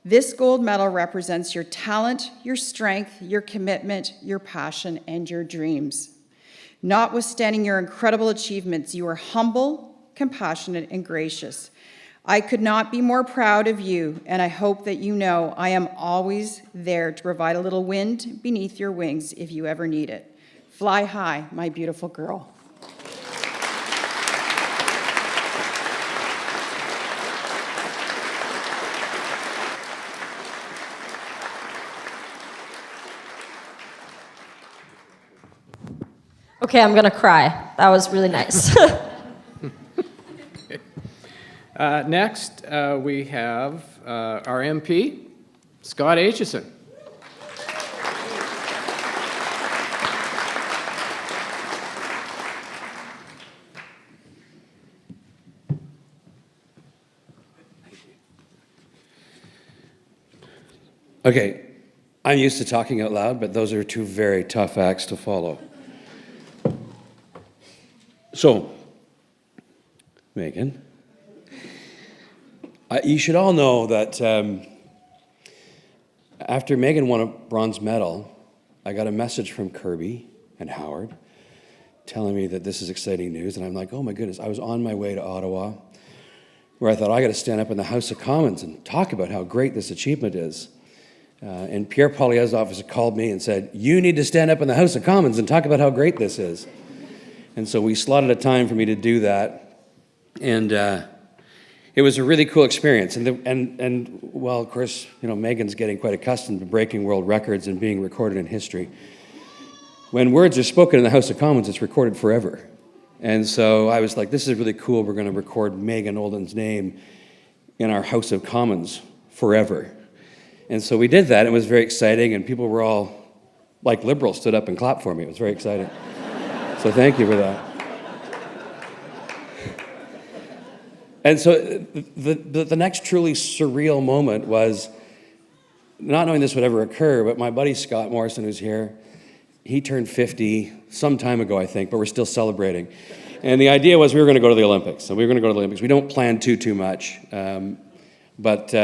This gold medal represents your talent, your strength, your commitment, your passion, and your dreams. Notwithstanding your incredible achievements, you are humble, compassionate, and gracious. I could not be more proud of you, and I hope that you know I am always there to provide a little wind beneath your wings if you ever need it. Fly high, my beautiful girl. Okay, I'm gonna cry. That was really nice. Next, we have our MP, Scott Aitchison. Okay, I'm used to talking out loud, but those are two very tough acts to follow. So, Megan, you should all know that after Megan won a bronze medal, I got a message from Kirby and Howard telling me that this is exciting news, and I'm like, oh my goodness. I was on my way to Ottawa, where I thought, I got to stand up in the House of Commons and talk about how great this achievement is. And Pierre Poilievre's office called me and said, you need to stand up in the House of Commons and talk about how great this is. And so we slotted a time for me to do that. And it was a really cool experience. And well, of course, you know, Megan's getting quite accustomed to breaking world records and being recorded in history. When words are spoken in the House of Commons, it's recorded forever. And so I was like, this is really cool. We're going to record Megan Oldham's name in our House of Commons forever. And so we did that. It was very exciting, and people were all, like liberals, stood up and clapped for me. It was very exciting. So thank you for that. And so the next truly surreal moment was not knowing this would ever occur, but my buddy Scott Morrison, who's here, he turned 50 some time ago, I think, but we're still celebrating. And the idea was we were going to go to the Olympics. So we were going to go to the Olympics. We don't plan too much. But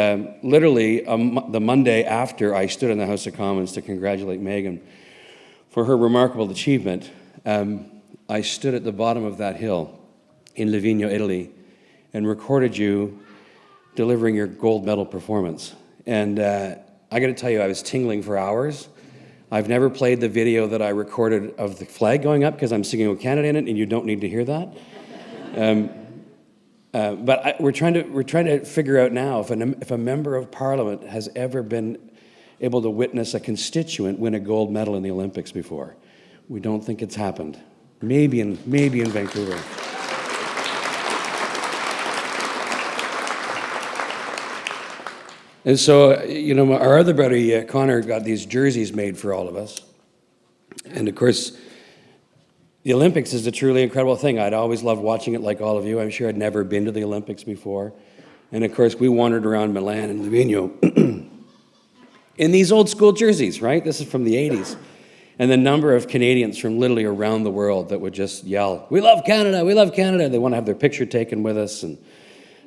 literally, the Monday after I stood in the House of Commons to congratulate Megan for her remarkable achievement, I stood at the bottom of that hill in Livigno, Italy, and recorded you delivering your gold medal performance. And I got to tell you, I was tingling for hours. I've never played the video that I recorded of the flag going up because I'm singing with Canada in it, and you don't need to hear that. But we're trying to figure out now if a member of Parliament has ever been able to witness a constituent win a gold medal in the Olympics before. We don't think it's happened. Maybe in Vancouver. And so, you know, our other buddy, Connor, got these jerseys made for all of us. And of course, the Olympics is a truly incredible thing. I'd always loved watching it like all of you. I'm sure I'd never been to the Olympics before. And of course, we wandered around Milan and Livigno in these old school jerseys, right? This is from the 80s. And the number of Canadians from literally around the world that would just yell, "We love Canada, we love Canada." They want to have their picture taken with us. And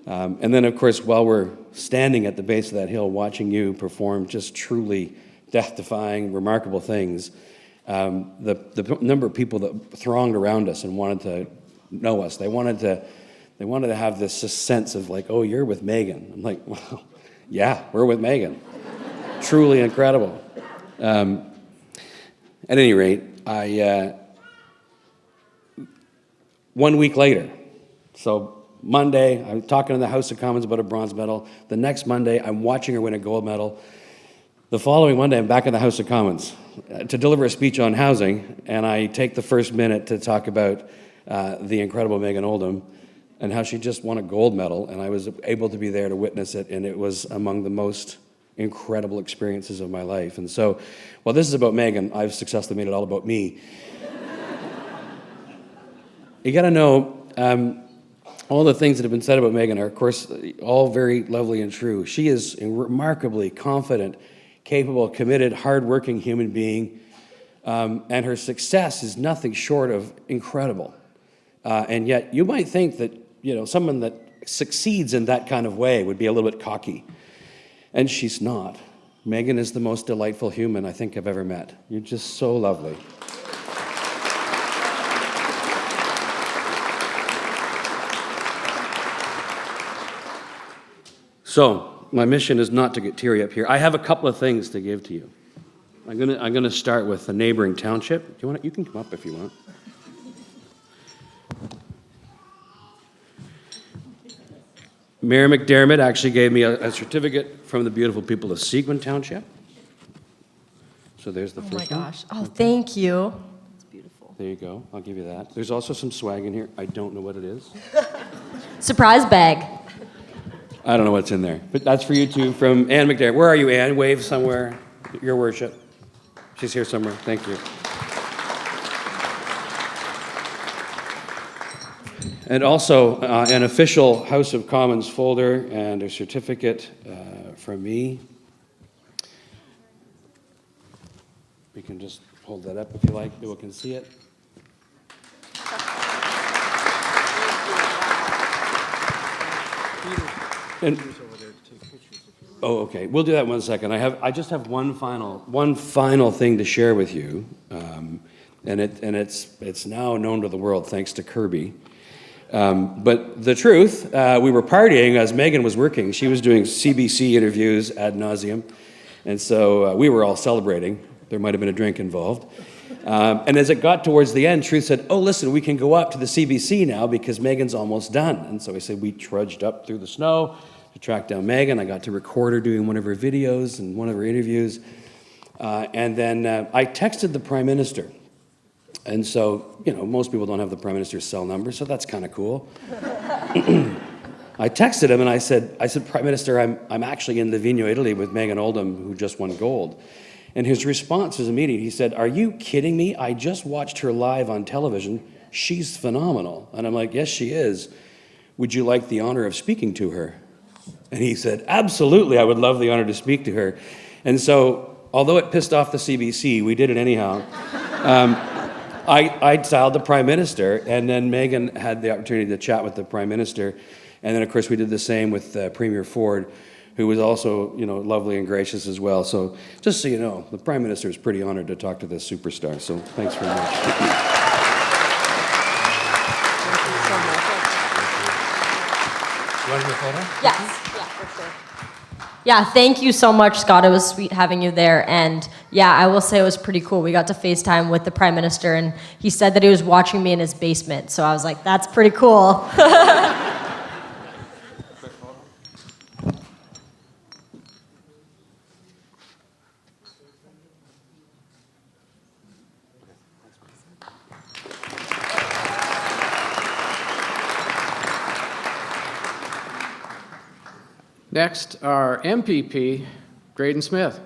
then, of course, while we're standing at the base of that hill watching you perform just truly death-defying, remarkable things, the number of people that thronged around us and wanted to know us, they wanted they wanted to have this sense of like, oh, you're with Megan. I'm like, well, yeah, we're with Megan. Truly incredible. At any rate, 1 week later, so Monday, I'm talking in the House of Commons about a bronze medal. The next Monday, I'm watching her win a gold medal. The following Monday, I'm back in the House of Commons to deliver a speech on housing, and I take the first minute to talk about the incredible Megan Oldham and how she just won a gold medal, and I was able to be there to witness it, and it was among the most incredible experiences of my life. And so, while this is about Megan, I've successfully made it all about me. You gotta know, all the things that have been said about Megan are, of course, all very lovely and true. She is a remarkably confident, capable, committed, hardworking human being, and her success is nothing short of incredible. And yet, you might think that, you know, someone that succeeds in that kind of way would be a little bit cocky. And she's not. Megan is the most delightful human I think I've ever met. You're just so lovely. So, my mission is not to get teary up here. I have a couple of things to give to you. I'm gonna start with a neighboring township. You can come up if you want. Mayor McDermott actually gave me a certificate from the beautiful people of Seguin Township. So there's the first one. Oh my gosh. Oh, thank you. It's beautiful. There you go. I'll give you that. There's also some swag in here. I don't know what it is. Surprise bag. I don't know what's in there. But that's for you too from Ann McDermott. Where are you, Ann? Wave somewhere. Your worship. She's here somewhere. Thank you. And also an official House of Commons folder and a certificate from me. We can just hold that up if you like. People can see it. And, oh, okay. We'll do that in 1 second. I just have one final thing to share with you, and it's now known to the world thanks to Kirby. But the truth, we were partying as Megan was working. She was doing CBC interviews ad nauseum, and so we were all celebrating. There might have been a drink involved. And as it got towards the end, Truth said, oh, listen, we can go up to the CBC now because Megan's almost done. And so I said, we trudged up through the snow to track down Megan. I got to record her doing one of her videos and one of her interviews. And then I texted the Prime Minister. And so, you know, most people don't have the Prime Minister's cell number, so that's kind of cool. I texted him and I said, Prime Minister, I'm actually in Livigno, Italy with Megan Oldham, who just won gold. And his response was immediate. He said, are you kidding me? I just watched her live on television. She's phenomenal. And I'm like, yes, she is. Would you like the honor of speaking to her? And he said, absolutely, I would love the honor to speak to her. And so, although it pissed off the CBC, we did it anyhow. I dialed the Prime Minister, and then Megan had the opportunity to chat with the Prime Minister. And then, of course, we did the same with Premier Ford, who was also, you know, lovely and gracious as well. So just so you know, the Prime Minister is pretty honored to talk to this superstar. So thanks very much. You want your photo? Yes, yeah, for sure. Yeah, thank you so much, Scott. It was sweet having you there. And yeah, I will say it was pretty cool. We got to FaceTime with the Prime Minister, and he said that he was watching me in his basement. So I was like, that's pretty cool. Next, our MPP, Graydon Smith.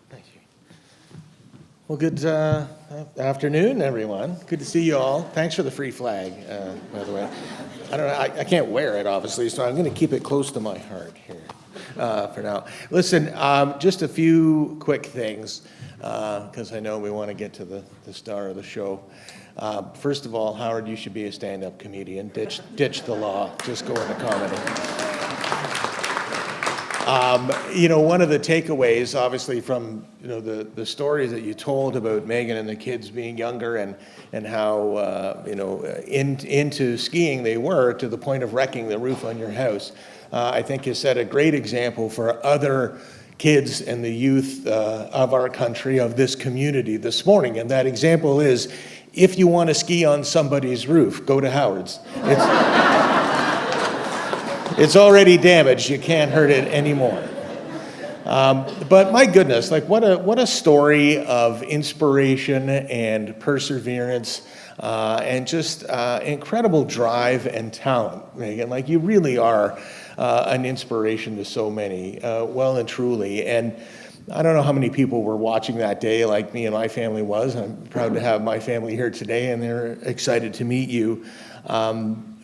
Thank you. Well, good afternoon, everyone. Good to see you all. Thanks for the free flag, by the way. I don't know, I can't wear it, obviously, so I'm going to keep it close to my heart here. For now. Listen, just a few quick things, because I know we want to get to the star of the show. First of all, Howard, you should be a stand-up comedian. Ditch the law. Just go into comedy. You know, one of the takeaways, obviously, from the stories that you told about Megan and the kids being younger and how into skiing they were, to the point of wrecking the roof on your house, I think you set a great example for other kids and the youth of our country, of this community this morning. And that example is, if you want to ski on somebody's roof, go to Howard's. It's already damaged. You can't hurt it anymore. But my goodness, like what a story of inspiration and perseverance and just incredible drive and talent, Megan. Like, you really are an inspiration to so many, well and truly. And I don't know how many people were watching that day like me and my family was. I'm proud to have my family here today, and they're excited to meet you.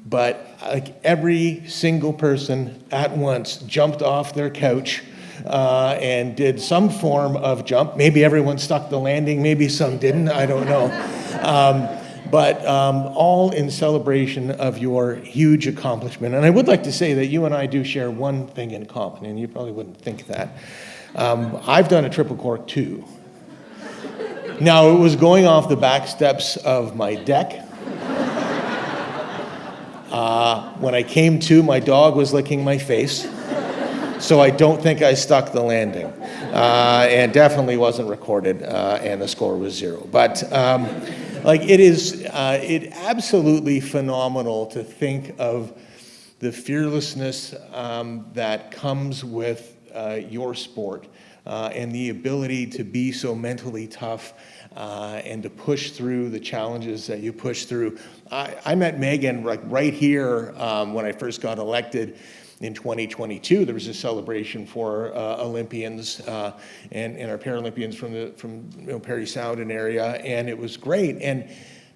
But like, every single person at once jumped off their couch and did some form of jump. Maybe everyone stuck the landing, maybe some didn't, I don't know. But all in celebration of your huge accomplishment. And I would like to say that you and I do share one thing in common, and you probably wouldn't think that. I've done a triple cork too. Now, it was going off the back steps of my deck. When I came to, my dog was licking my face, so I don't think I stuck the landing, and definitely wasn't recorded, and the score was 0. But like, it absolutely phenomenal to think of the fearlessness that comes with your sport, and the ability to be so mentally tough and to push through the challenges that you push through. I met Megan right here when I first got elected in 2022. There was a celebration for Olympians and our Paralympians from Parry Sound and area, and it was great. And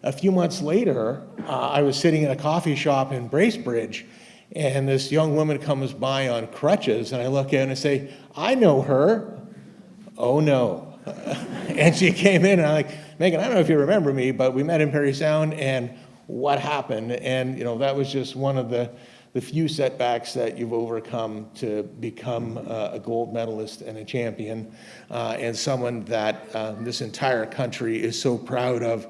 a few months later, I was sitting in a coffee shop in Bracebridge, and this young woman comes by on crutches, and I look at her and I say, "I know her." "Oh no." And she came in, and I'm like, "Megan, I don't know if you remember me, but we met in Parry Sound, and what happened?" And that was just one of the few setbacks that you've overcome to become a gold medalist and a champion, and someone that this entire country is so proud of.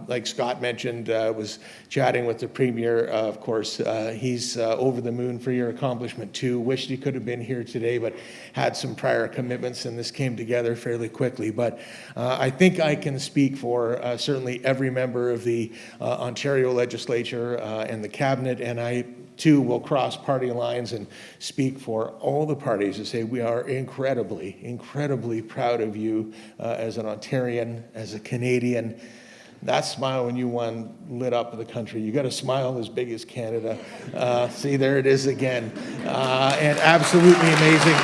Like Scott mentioned, was chatting with the Premier, of course. He's over the moon for your accomplishment too. Wished he could have been here today, but had some prior commitments, and this came together fairly quickly. But I think I can speak for certainly every member of the Ontario legislature and the cabinet, and I too will cross party lines and speak for all the parties to say we are incredibly, incredibly proud of you as an Ontarian, as a Canadian. That smile when you won lit up the country. You got a smile as big as Canada. See, there it is again. And absolutely amazing.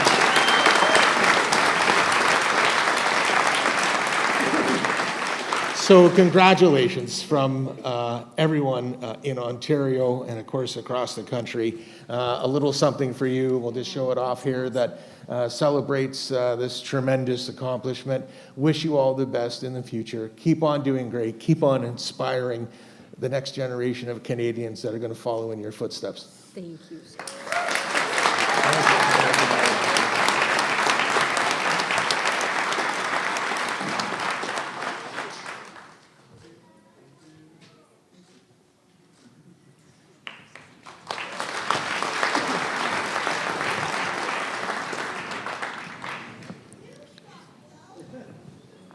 So congratulations from everyone in Ontario and, of course, across the country. A little something for you. We'll just show it off here that celebrates this tremendous accomplishment. Wish you all the best in the future. Keep on doing great. Keep on inspiring the next generation of Canadians that are going to follow in your footsteps. Thank you.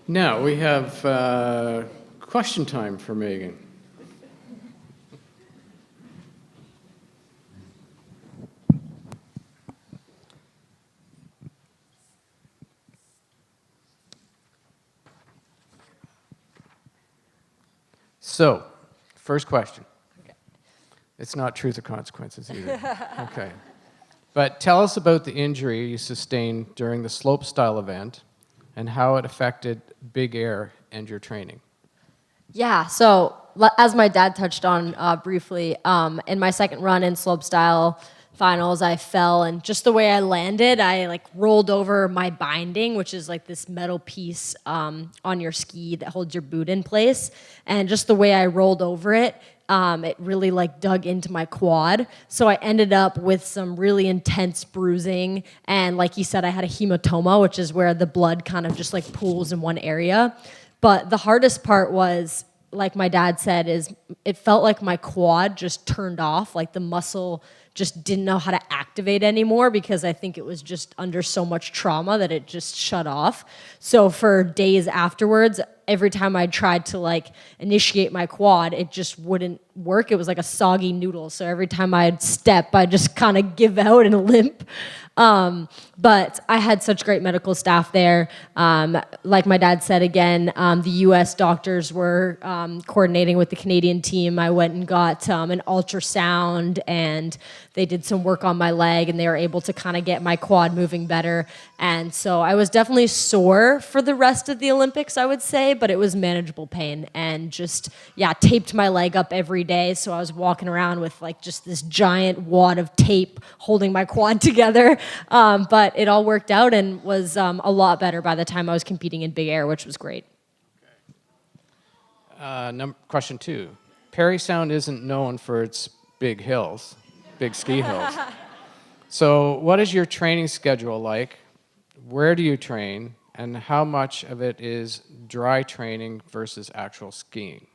Now we have question time for Megan. So, first question. Okay. It's not truth or consequences either. Okay. But tell us about the injury you sustained during the Slopestyle event and how it affected big air and your training. Yeah, so as my dad touched on briefly, in my second run in Slopestyle finals, I fell, and just the way I landed, I rolled over my binding, which is like this metal piece on your ski that holds your boot in place. And just the way I rolled over it, it really like dug into my quad. So I ended up with some really intense bruising. And like you said, I had a hematoma, which is where the blood kind of just like pools in one area. But the hardest part was, like my dad said, is it felt like my quad just turned off, like the muscle just didn't know how to activate anymore because I think it was just under so much trauma that it just shut off. So for days afterwards, every time I tried to like initiate my quad, it just wouldn't work. It was like a soggy noodle. So every time I'd step, I'd just kind of give out and limp. But I had such great medical staff there. Like my dad said again, the US doctors were coordinating with the Canadian team. I went and got an ultrasound and they did some work on my leg and they were able to kind of get my quad moving better. And so I was definitely sore for the rest of the Olympics, I would say, but it was manageable pain and just, yeah, taped my leg up every day. So I was walking around with like just this giant wad of tape holding my quad together. But it all worked out and was a lot better by the time I was competing in big air, which was great. Question 2. Parry Sound isn't known for its big hills, big ski hills. So what is your training schedule like? Where do you train? And how much of it is dry training versus actual skiing?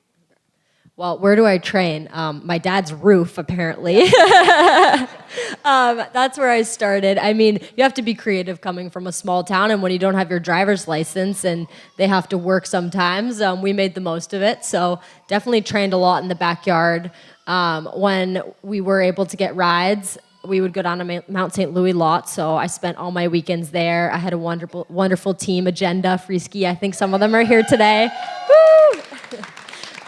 Well, where do I train? My dad's roof, apparently. That's where I started. I mean, you have to be creative coming from a small town, and when you don't have your driver's license and they have to work sometimes, we made the most of it. So definitely trained a lot in the backyard. When we were able to get rides, we would go down to Mount St. Louis lot, so I spent all my weekends there. I had a wonderful team, Agenda, Free Ski. I think some of them are here today. Woo!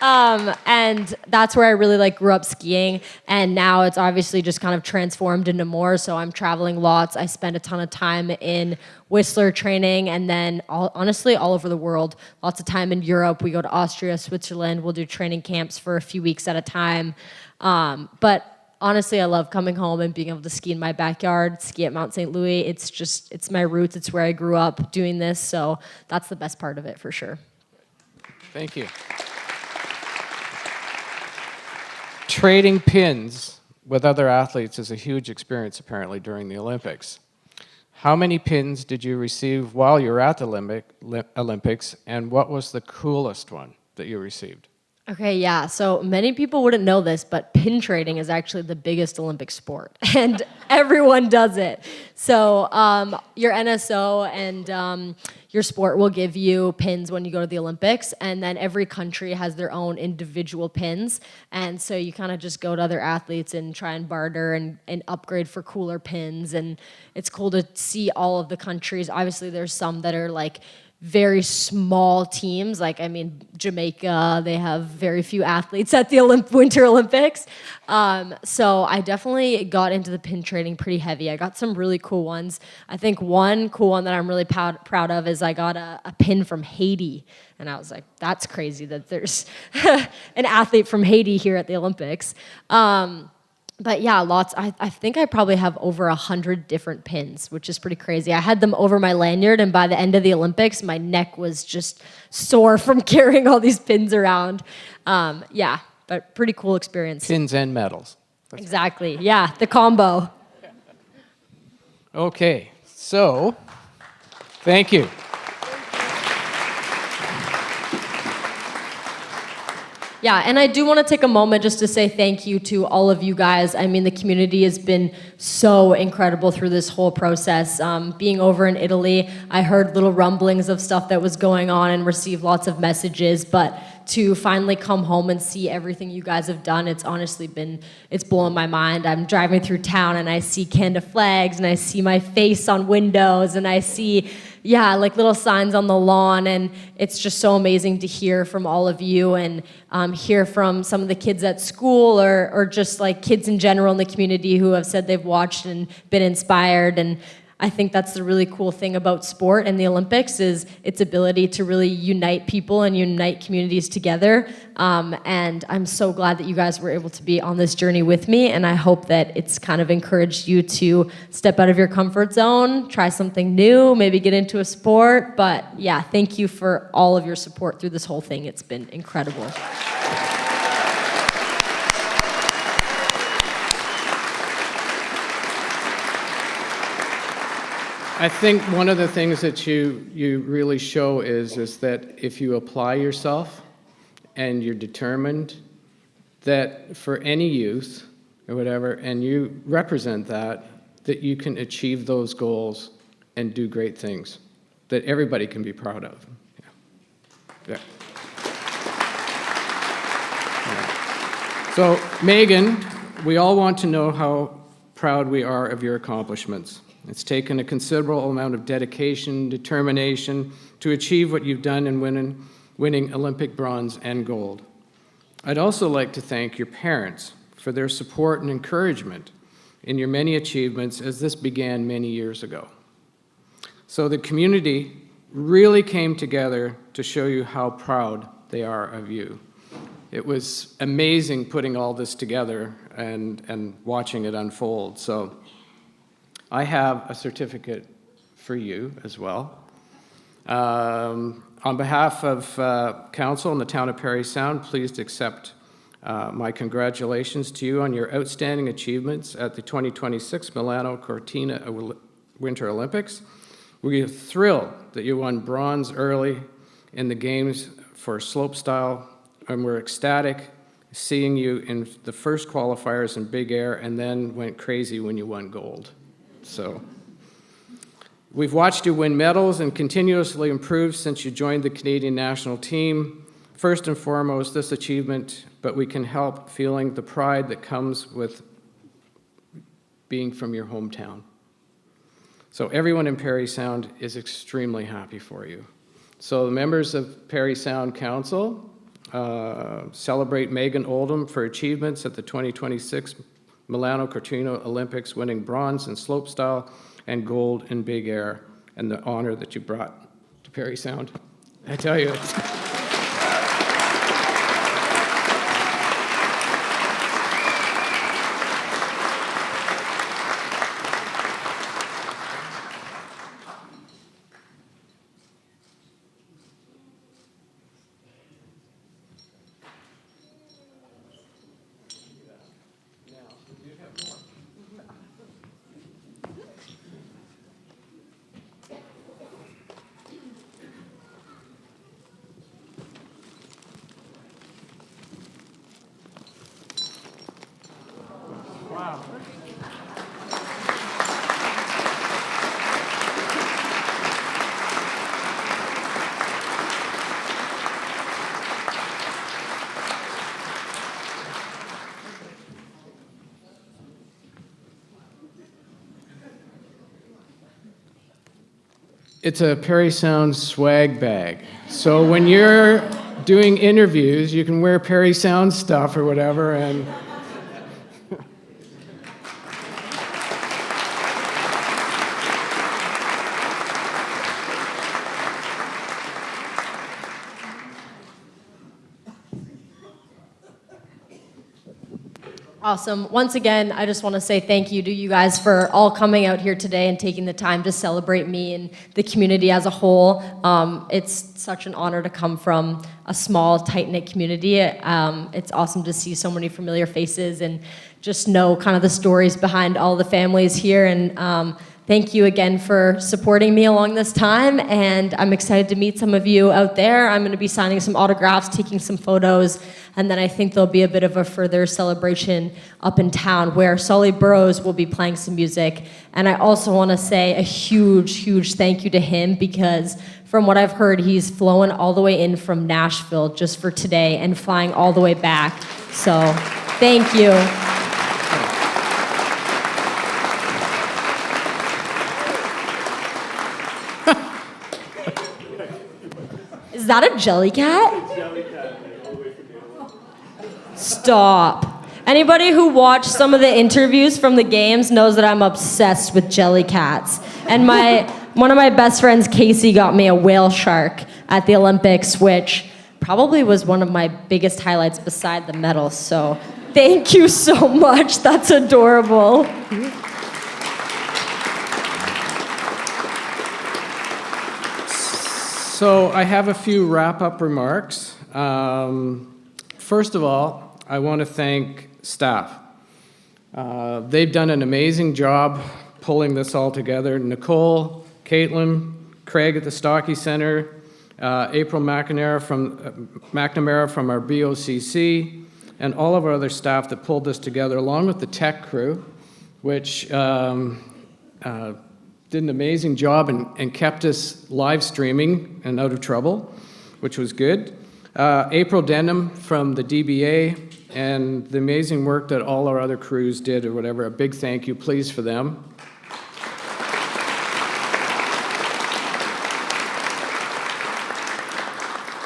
And that's where I really like grew up skiing, and now it's obviously just kind of transformed into more, so I'm traveling lots. I spend a ton of time in Whistler training, and then honestly all over the world. Lots of time in Europe. We go to Austria, Switzerland. We'll do training camps for a few weeks at a time. But honestly, I love coming home and being able to ski in my backyard, ski at Mount St. Louis. It's my roots. It's where I grew up doing this, so that's the best part of it for sure. Thank you. Trading pins with other athletes is a huge experience apparently during the Olympics. How many pins did you receive while you were at the Olympics, and what was the coolest one that you received? Okay, yeah, so many people wouldn't know this, but pin trading is actually the biggest Olympic sport, and everyone does it. So your NSO and your sport will give you pins when you go to the Olympics, and then every country has their own individual pins, and so you kind of just go to other athletes and try and barter and upgrade for cooler pins, and it's cool to see all of the countries. Obviously, there's some that are like very small teams, like, I mean, Jamaica, they have very few athletes at the Winter Olympics. So I definitely got into the pin trading pretty heavy. I got some really cool ones. I think one cool one that I'm really proud of is I got a pin from Haiti. And I was like, that's crazy that there's an athlete from Haiti here at the Olympics. But yeah, lots. I think I probably have over 100 different pins, which is pretty crazy. I had them over my lanyard, and by the end of the Olympics, my neck was just sore from carrying all these pins around. Yeah, but pretty cool experience. Pins and medals. Exactly, yeah, the combo. Okay, so thank you. Yeah, and I do want to take a moment just to say thank you to all of you guys. I mean, the community has been so incredible through this whole process. Being over in Italy, I heard little rumblings of stuff that was going on and received lots of messages, but to finally come home and see everything you guys have done, it's honestly it's blowing my mind. I'm driving through town and I see Canada flags and I see my face on windows and I see, yeah, like little signs on the lawn, and it's just so amazing to hear from all of you and hear from some of the kids at school or just like kids in general in the community who have said they've watched and been inspired. And I think that's the really cool thing about sport and the Olympics is its ability to really unite people and unite communities together. And I'm so glad that you guys were able to be on this journey with me, and I hope that it's kind of encouraged you to step out of your comfort zone, try something new, maybe get into a sport. But yeah, thank you for all of your support through this whole thing. It's been incredible. I think one of the things that you really show is that if you apply yourself and you're determined, that for any youth or whatever, and you represent that you can achieve those goals and do great things that everybody can be proud of. Yeah. So, Megan, we all want to know how proud we are of your accomplishments. It's taken a considerable amount of dedication, determination to achieve what you've done in winning Olympic bronze and gold. I'd also like to thank your parents for their support and encouragement in your many achievements as this began many years ago. So the community really came together to show you how proud they are of you. It was amazing putting all this together and watching it unfold. So I have a certificate for you as well. On behalf of Council and the town of Parry Sound, please accept my congratulations to you on your outstanding achievements at the 2026 Milano Cortina Winter Olympics. We are thrilled that you won bronze early in the games for slopestyle, and we're ecstatic seeing you in the first qualifiers in big air and then went crazy when you won gold. So we've watched you win medals and continuously improve since you joined the Canadian national team. First and foremost, this achievement, but we can help feeling the pride that comes with being from your hometown. So everyone in Parry Sound is extremely happy for you. So the members of Parry Sound Council celebrate Megan Oldham for achievements at the 2026 Milano Cortina Olympics, winning bronze in slopestyle and gold in big air, and the honor that you brought to Parry Sound. I tell you. Wow. It's a Parry Sound swag bag. So when you're doing interviews, you can wear Parry Sound stuff or whatever, and Awesome. Once again, I just want to say thank you to you guys for all coming out here today and taking the time to celebrate me and the community as a whole. It's such an honor to come from a small, tight-knit community. It's awesome to see so many familiar faces and just know kind of the stories behind all the families here. And thank you again for supporting me along this time, and I'm excited to meet some of you out there. I'm going to be signing some autographs, taking some photos, and then I think there'll be a bit of a further celebration up in town where Solly Burrows will be playing some music. And I also want to say a huge, huge thank you to him, because from what I've heard, he's flown all the way in from Nashville just for today and flying all the way back. So thank you. Is that a jelly cat? Stop. Anybody who watched some of the interviews from the games knows that I'm obsessed with jelly cats. And one of my best friends, Casey, got me a whale shark at the Olympics, which probably was one of my biggest highlights beside the medals. So thank you so much. That's adorable. So I have a few wrap-up remarks. First of all, I want to thank staff. They've done an amazing job pulling this all together. Nicole, Caitlin, Craig at the Stockey Centre, April McNamara from our BOCC, and all of our other staff that pulled this together, along with the tech crew, which did an amazing job and kept us live streaming and out of trouble, which was good. April Denham from the DBA, and the amazing work that all our other crews did or whatever. A big thank you, please, for them.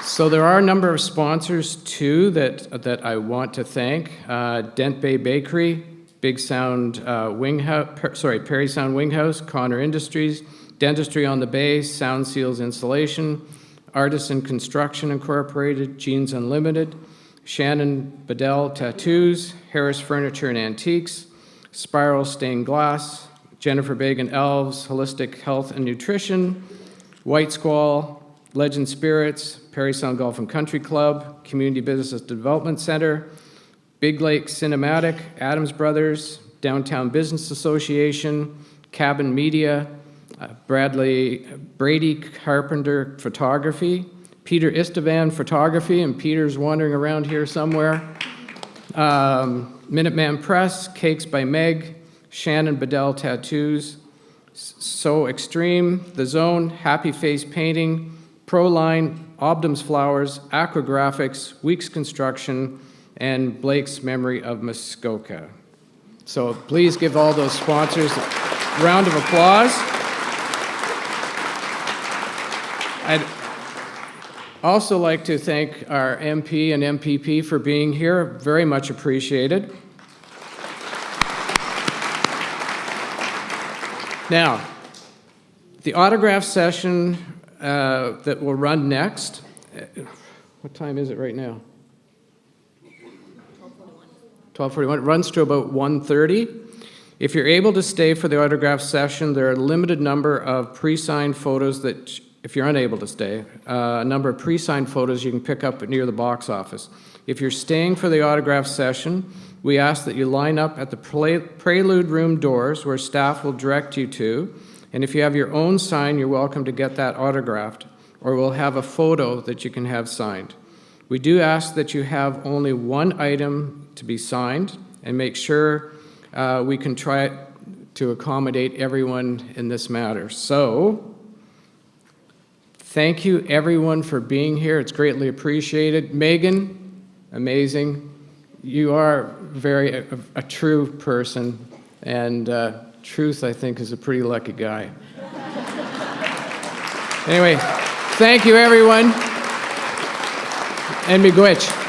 So there are a number of sponsors too that I want to thank. Dent Bay Bakery, Big Sound Parry Sound Wing House, Connor Industries, Dentistry on the Bay, Sound Seals Installation, Artisan Construction Incorporated, Jeans Unlimited, Shannon Bedell Tattoos, Harris Furniture and Antiques, Spiral Stained Glass, Jennifer Bagan Elves, Holistic Health and Nutrition, White Squall, Legend Spirits, Parry Sound Golf and Country Club, Community Business Development Center, Big Lake Cinematic, Adams Brothers, Downtown Business Association, Cabin Media, Brady Carpenter Photography, Peter Istevan Photography, and Peter's wandering around here somewhere, Minuteman Press, Cakes by Meg, Shannon Bedell Tattoos, So Extreme, The Zone, Happy Face Painting, Proline, Obdam's Flowers, Aqua Graphics, Weeks Construction, and Blake's Memory of Muskoka. So please give all those sponsors a round of applause. I'd also like to thank our MP and MPP for being here. Very much appreciated. Now, the autograph session that will run next. What time is it right now? 12:41. It runs to about 1:30. If you're able to stay for the autograph session, there are a limited number of pre-signed photos that, if you're unable to stay, a number of pre-signed photos you can pick up near the box office. If you're staying for the autograph session, we ask that you line up at the Prelude Room doors where staff will direct you to. And if you have your own sign, you're welcome to get that autographed, or we'll have a photo that you can have signed. We do ask that you have only one item to be signed, and make sure we can try to accommodate everyone in this matter. So, thank you everyone for being here. It's greatly appreciated. Megan, amazing. You are a true person, and Truth, I think, is a pretty lucky guy. Anyway, thank you, everyone, and miigwech.